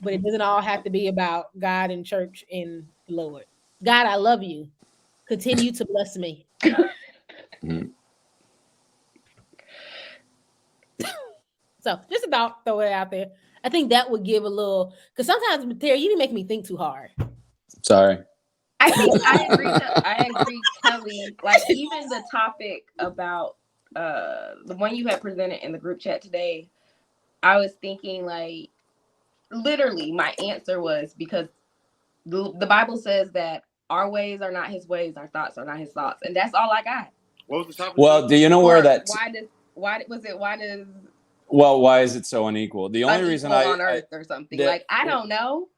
But it doesn't all have to be about God and church and Lord. God, I love you. Continue to bless me. So just about throw it out there. I think that would give a little, because sometimes, Terry, you didn't make me think too hard.
Sorry.
I think I agree, Kellie. Like even the topic about the one you had presented in the group chat today, I was thinking like literally my answer was because the Bible says that our ways are not his ways, our thoughts are not his thoughts, and that's all I got.
What was the topic?
Well, do you know where that?
Why does?
Well, why is it so unequal? The only reason
on Earth or something I don't know.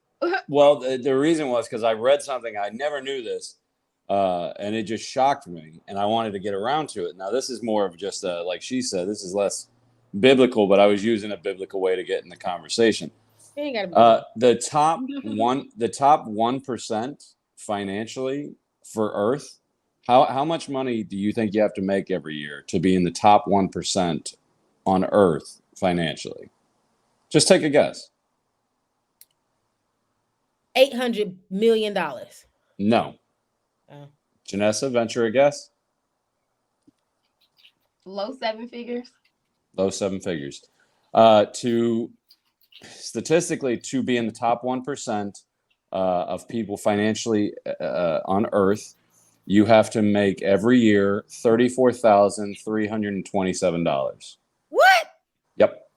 Well, the reason was because I read something, I never knew this, and it just shocked me, and I wanted to get around to it. Now, this is more of just like she said, this is less biblical, but I was using a biblical way to get in the conversation. The top 1% financially for Earth. How much money do you think you have to make every year to be in the top 1% on Earth financially? Just take a guess.
$800 million.
No. Janessa, venture a guess.
Low seven figures.
Statistically, to be in the top 1% of people financially on Earth, you have to make every year $34,327.
What?
Yep.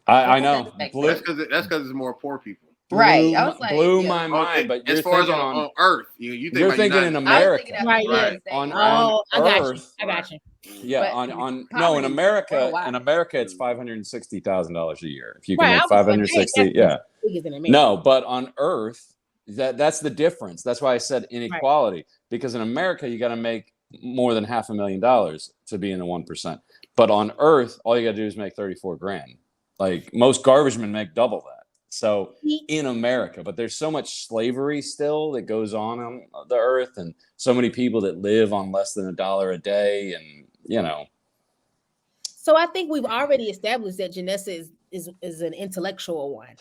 I know.
That's because it's more poor people.
Right. I was like,
blew my mind. But
as far as on Earth, you're
thinking in America.
Right.
On
Earth. I got you.
Yeah. In America, it's $560,000 a year. If you can make 560, No, but on Earth, that's the difference. That's why I said inequality, because in America you got to make more than $500,000 to be in the 1%. But on Earth, all you got to do is make 34 grand. Like most garbage men make double that. So in America, but there's so much slavery still that goes on the Earth, and so many people that live on less than $1 a day, and
So I think we've already established that Janessa is an intellectual one.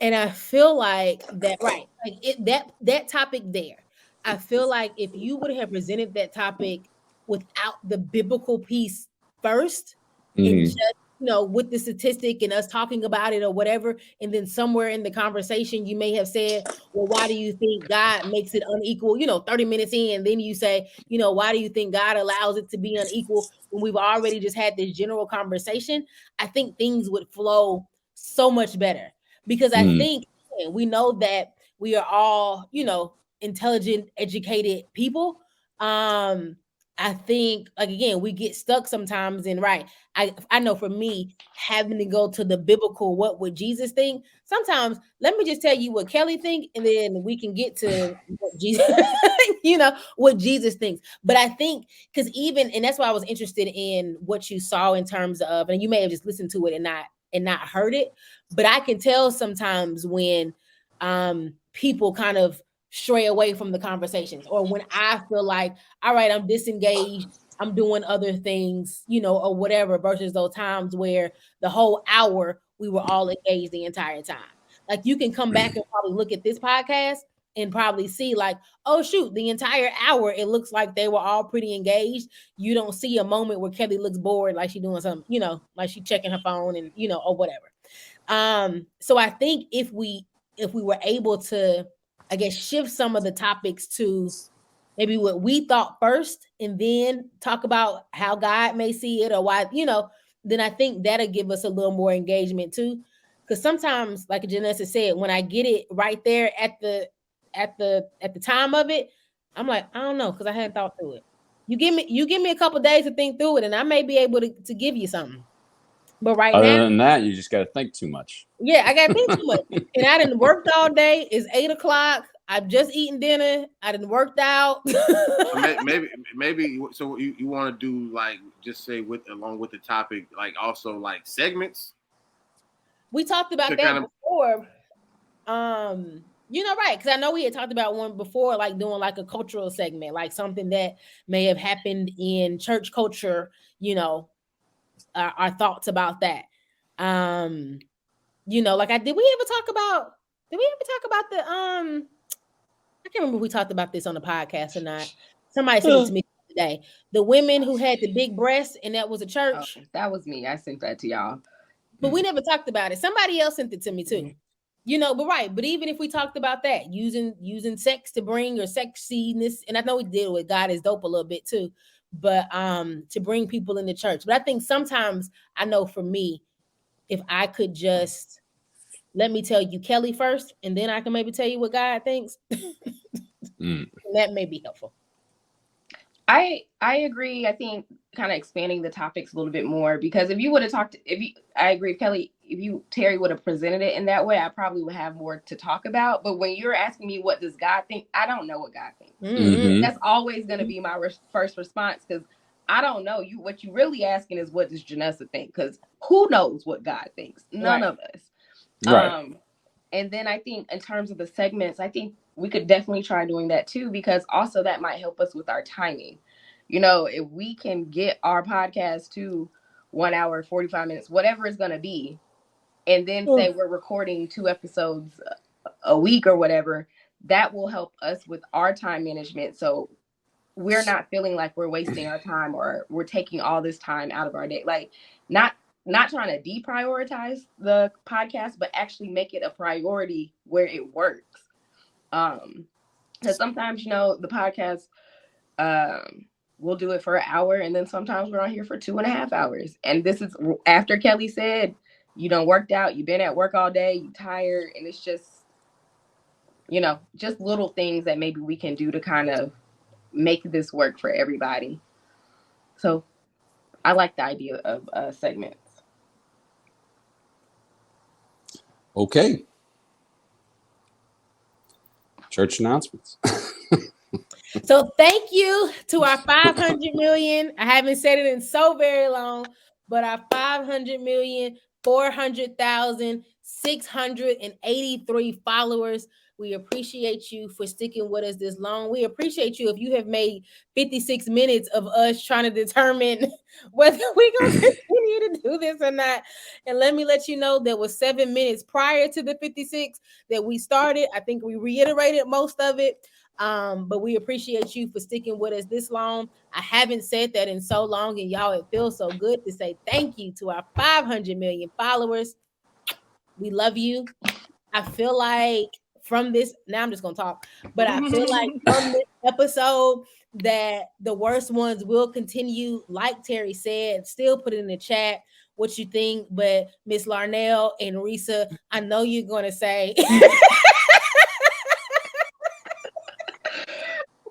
And I feel like that, right? Like that topic there. I feel like if you would have presented that topic without the biblical piece first, and just with the statistic and us talking about it or whatever, and then somewhere in the conversation you may have said, well, why do you think God makes it unequal? 30 minutes in, then you say, why do you think God allows it to be unequal when we've already just had this general conversation? I think things would flow so much better, because I think we know that we are all, intelligent, educated people. I think, like, again, we get stuck sometimes in, right. I know for me, having to go to the biblical, what would Jesus think? Sometimes, let me just tell you what Kellie think, and then we can get to what Jesus, what Jesus thinks. But I think, because and that's why I was interested in what you saw in terms of, and you may have just listened to it and not heard it, but I can tell sometimes when people kind of stray away from the conversations, or when I feel like, all right, I'm disengaged, I'm doing other things, or whatever, versus those times where the whole hour we were all engaged the entire time. Like, you can come back and probably look at this podcast and probably see like, oh shoot, the entire hour, it looks like they were all pretty engaged. You don't see a moment where Kellie looks bored, like she doing something, like she checking her phone and, or whatever. So I think if we were able to, I guess, shift some of the topics to maybe what we thought first and then talk about how God may see it or why, then I think that'll give us a little more engagement too. Because sometimes, like Janessa said, when I get it right there at the time of it, I'm like, I don't know, because I hadn't thought through it. You give me a couple days to think through it, and I may be able to give you something. But right now,
Other than that, you just got to think too much.
yeah, I got to think too much. And I didn't worked all day. It's 8:00. I've just eaten dinner. I didn't worked out.
maybe. So you want to do like just say along with the topic, like also like segments.
We talked about that before. Right? Because I know we had talked about one before, like doing like a cultural segment, like something that may have happened in church culture. Our thoughts about that. Like did we ever talk about the I can't remember if we talked about this on the podcast or not. Somebody sent it to me today. The women who had the big breasts, and that was a church.
That was me. I sent that to y'all.
But we never talked about it. Somebody else sent it to me too. But even if we talked about that, using sex to bring or sexiness, and I know we did with God is dope a little bit too, but to bring people in the church. But I think sometimes, I know for me, if I could just let me tell you Kellie first, and then I can maybe tell you what God thinks. That may be helpful.
I agree. I think kind of expanding the topics a little bit more, because if you would have talked, I agree, Kellie, if Terry would have presented it in that way, I probably would have more to talk about. But when you're asking me what does God think, I don't know what God thinks. Mm-hmm. That's always going to be my first response, because I don't know. What you really asking is what does Janessa think? Because who knows what God thinks? None of us.
Right.
And then I think in terms of the segments, I think we could definitely try doing that too, because also that might help us with our timing. If we can get our podcast to 1 hour, 45 minutes, whatever it's going to be, and then say we're recording 2 episodes a week or whatever, that will help us with our time management. So we're not feeling like we're wasting our time or we're taking all this time out of our day. Like not trying to deprioritize the podcast, but actually make it a priority where it works. Because sometimes, the podcast, we'll do it for an hour, and then sometimes we're on here for 2.5 hours. And this is after Kellie said, you done worked out, you've been at work all day, you tired, and it's just, just little things that maybe we can do to kind of make this work for everybody. So I like the idea of segments.
Okay. Church announcements.
So thank you to our 500 million. I haven't said it in so very long, but our 500,400,683 followers. We appreciate you for sticking with us this long. We appreciate you if you have made 56 minutes of us trying to determine whether we're going to continue to do this or not. And let me let you know, there was 7 minutes prior to the 56 that we started. I think we reiterated most of it. But we appreciate you for sticking with us this long. I haven't said that in so long, and y'all, it feels so good to say thank you to our 500 million followers. We love you. I feel like from this, now I'm just gonna talk, but I feel like from this episode that the worst ones will continue. Like Terry said, still put it in the chat what you think. But Miss Larnell and Risa, I know you're gonna say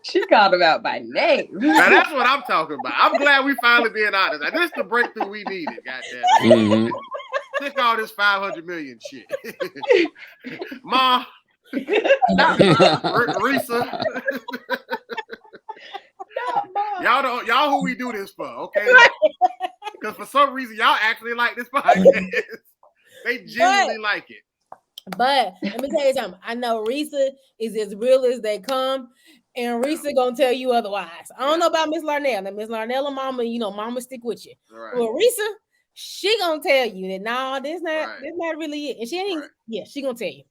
she called him out by name.
Now that's what I'm talking about. I'm glad we finally being honest. This is the breakthrough we needed. Goddamn. Mm-hmm. Take all this 500 million shit. Ma. Risa. Y'all who we do this for, okay? Because for some reason y'all actually like this podcast. They genuinely like it.
But let me tell you something. I know Risa is as real as they come, and Risa gonna tell you otherwise. I don't know about Miss Larnell. Now, Miss Larnell and Mama, Mama stick with you. Right. Well, Risa, she gonna tell you that no, this not really it, and she ain't. Right. Yeah, she gonna tell you.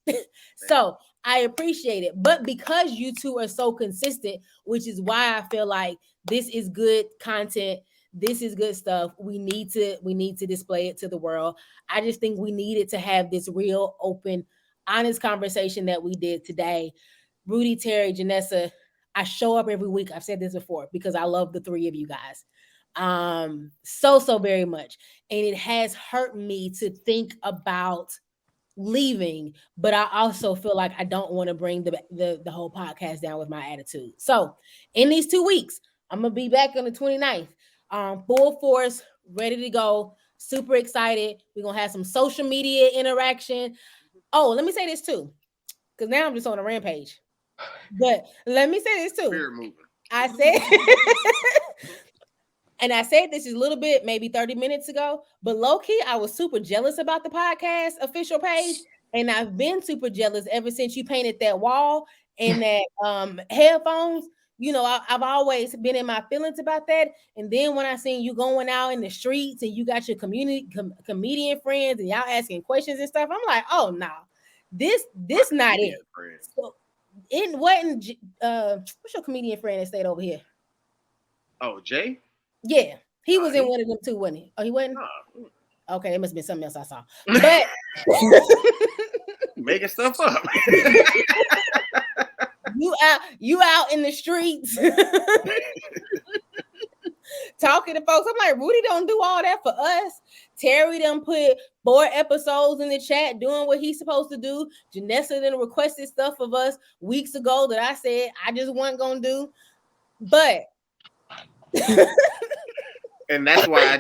So I appreciate it, but because you two are so consistent, which is why I feel like this is good content This is good stuff. We need to display it to the world. I just think we needed to have this real, open, honest conversation that we did today. Rudy, Terry, Janessa, I show up every week. I've said this before because I love the three of you guys so very much, and it has hurt me to think about leaving, but I also feel like I don't want to bring the whole podcast down with my attitude. So in these 2 weeks, I'm gonna be back on the 29th, full force, ready to go, super excited. We're gonna have some social media interaction. Oh, let me say this too, because now I'm just on a rampage. But let me say this too. I said and I said this is a little bit, maybe 30 minutes ago, but low key, I was super jealous about the podcast official page. And I've been super jealous ever since you painted that wall and that headphones. You know, I've always been in my feelings about that. And then when I seen you going out in the streets and you got your comedian friends and y'all asking questions and stuff, I'm like, oh no, this not it. So, what's your comedian friend that stayed over here?
Oh, Jay?
Yeah, he was in one of them too, wasn't he? Oh, he wasn't? Okay, it must have been something else I saw. But
making stuff up.
you out in the streets talking to folks. I'm like, Rudy don't do all that for us. Terry done put 4 episodes in the chat doing what he's supposed to do. Janessa done requested stuff of us weeks ago that I said I just wasn't gonna do. But
and that's why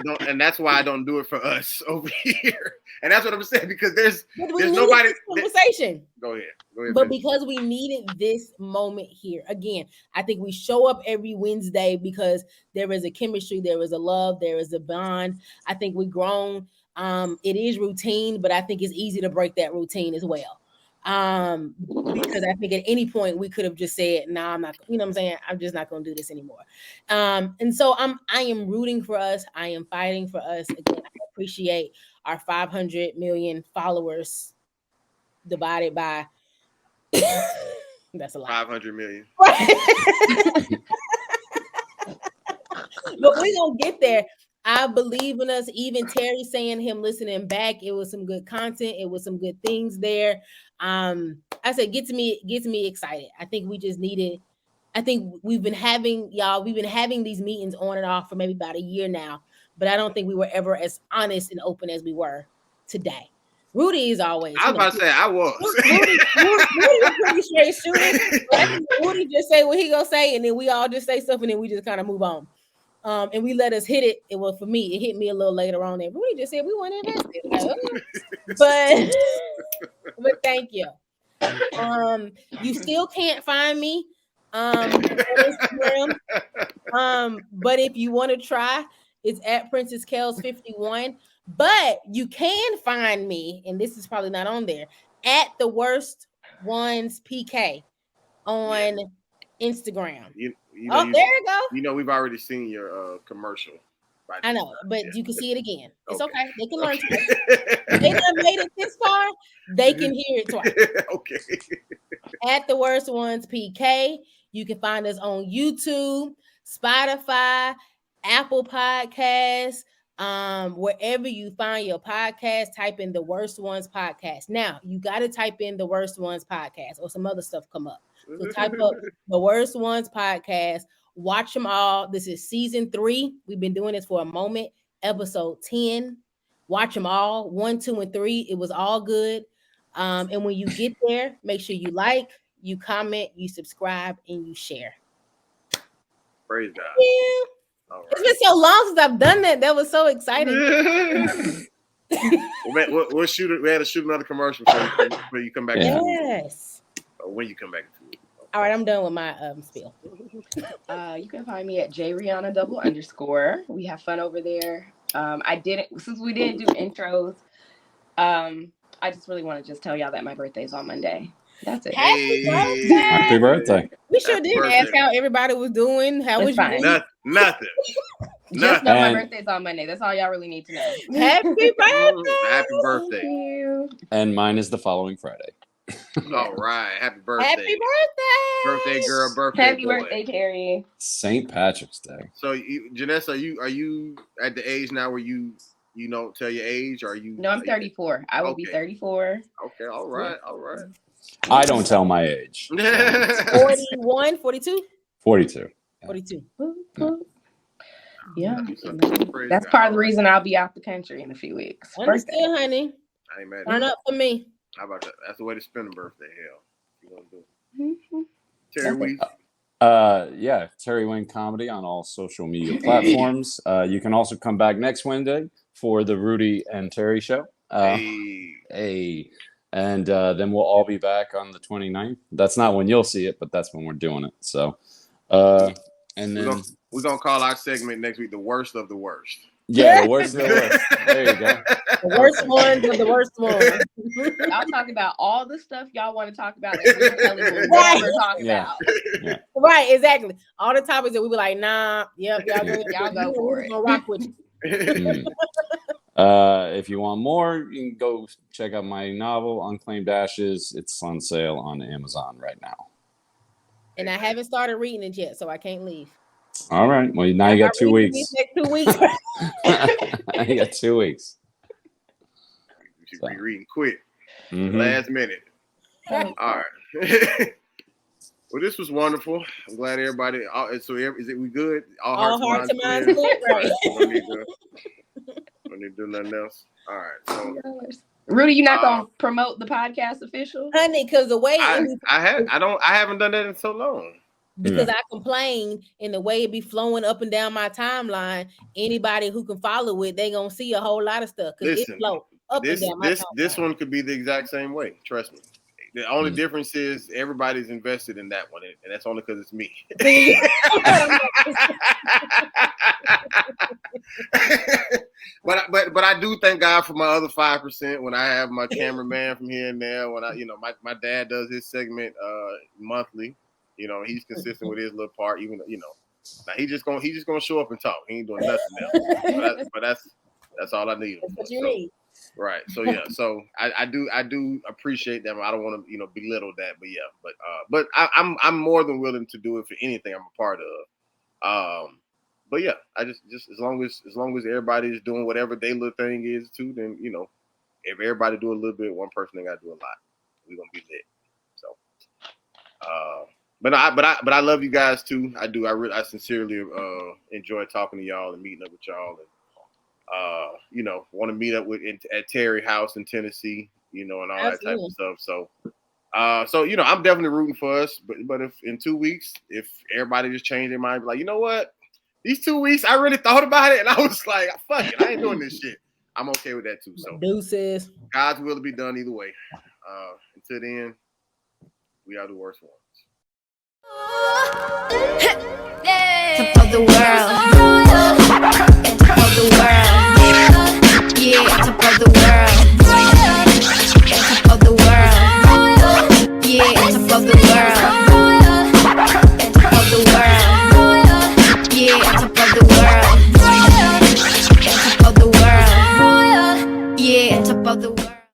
I don't do it for us over here. And that's what I'm saying, because there's nobody
conversation.
Go ahead.
But because we needed this moment here. Again, I think we show up every Wednesday because there is a chemistry, there is a love, there is a bond. I think we've grown. It is routine, but I think it's easy to break that routine as well. Because I think at any point we could have just said, nah, I'm not, you know what I'm saying? I'm just not going to do this anymore. And so I am rooting for us. I am fighting for us. Again, I appreciate our 500 million followers divided by, that's a lot.
500 million.
But we're going to get there. I believe in us. Even Terry saying him listening back, it was some good content. It was some good things there. I said, gets me excited. I think we just needed. I think we've been having these meetings on and off for maybe about a year now, but I don't think we were ever as honest and open as we were today. Rudy is always.
I was about to say I was.
Rudy's pretty straight shooting. Rudy just say what he gonna say, and then we all just say stuff, and then we just kind of move on. And we let us hit it. It was for me. It hit me a little later on. And Rudy just said we weren't invested. Like, but thank you. You still can't find me on Instagram. But if you want to try, it's at Princess Kells 51. But you can find me, and this is probably not on there, at the Worst Ones PK on Instagram.
You
know, there you go.
You know, we've already seen your commercial.
I know, but you can see it again. It's okay. They can learn twice. They done made it this far. They can hear it twice.
Okay.
At the Worst Ones PK. You can find us on YouTube, Spotify, Apple Podcasts, wherever you find your podcast, type in the Worst Ones Podcast. Now, you got to type in the Worst Ones Podcast or some other stuff come up. So type up the Worst Ones Podcast. Watch them all. This is season 3. We've been doing this for a moment. Episode 10. Watch them all. 1, 2, and 3. It was all good. And when you get there, make sure you like, you comment, you subscribe, and you share.
Praise God.
Yeah. Right. It's been so long since I've done that. That was so exciting.
We'll shoot it. We had to shoot another commercial before you come back.
Yes.
When you come back.
All right, I'm done with my spiel.
You can find me at jrihanna_. We have fun over there. Since we didn't do intros, I just really want to just tell y'all that my birthday's on Monday. That's it.
Happy birthday.
We sure didn't ask how everybody was doing. How was you?
Nothing.
Just know my birthday's on Monday. That's all y'all really need to know.
Happy birthday.
Happy birthday.
Thank you.
And mine is the following Friday.
All right. Happy birthday.
Happy birthday.
Birthday girl, birthday
Happy
boy.
birthday, Carrie.
St. Patrick's Day.
So, Janessa, are you at the age now where you don't tell your age? Or are you?
No, I'm 34. I will be 34.
Okay, all right.
I don't tell my age.
41, 42?
42.
42.
Yeah. That's part of the reason I'll be out the country in a few weeks.
Understand, honey.
I ain't mad.
Turn up for me.
How about that? That's the way to spend a birthday. Hell, you gonna do
Mm-hmm.
Terry Weeks.
Yeah, Terry Wayne Comedy on all social media platforms. You can also come back next Wednesday for the Rudy and Terry show. Hey. And then we'll all be back on the 29th. That's not when you'll see it, but that's when we're doing it. So, and then
we're gonna call our segment next week the worst of the worst.
Yeah, the worst of the worst. There you go.
The worst ones of the worst ones.
Y'all talk about all the stuff y'all want to talk about that Kellie will never talk about.
Yeah.
Right, exactly. All the topics that we be like, nah, yep, y'all go for it.
Gonna
rock with you.
If you want more, you can go check out my novel, Unclaimed Ashes. It's on sale on Amazon right now.
And I haven't started reading it yet, so I can't leave.
All right. Well, now you got 2 weeks.
Next 2 weeks.
You got 2 weeks.
You should be reading quick.
Mm-hmm.
Last minute. All right. Well, this was wonderful. I'm glad everybody. So, is it we good? All hearts and minds clear. Right. Don't need to do nothing else. All right. So,
Rudy, you not gonna promote the podcast official,
honey? Because the way
I haven't done that in so long.
Because I complain in the way it be flowing up and down my timeline. Anybody who can follow it, they gonna see a whole lot of stuff because it flow up and down my timeline.
This one could be the exact same way. Trust me. The only difference is everybody's invested in that one, and that's only because it's me. But I do thank God for my other 5% when I have my cameraman from here and there. When my dad does his segment monthly. He's consistent with his little part. Even now he's just gonna show up and talk. He ain't doing nothing else. But that's all I need.
That's what you need.
Right. So yeah. So I do appreciate them. I don't want to belittle that, but yeah. But I'm more than willing to do it for anything I'm a part of. But yeah, I just as long as everybody is doing whatever their little thing is too, then if everybody do a little bit, one person ain't got to do a lot. We're gonna be lit. So. But I love you guys too. I do. I sincerely enjoy talking to y'all and meeting up with y'all, and want to meet up at Terry House in Tennessee, and all that type of stuff. So I'm definitely rooting for us. But if in 2 weeks, if everybody just changed their mind, be like, you know what, these 2 weeks I really thought about it, and I was like, fuck it, I ain't doing this shit. I'm okay with that too. So
deuces. God's
will be done either way. Until then, we are the worst ones.
Top of the world. Top of the world. Yeah, top of the world.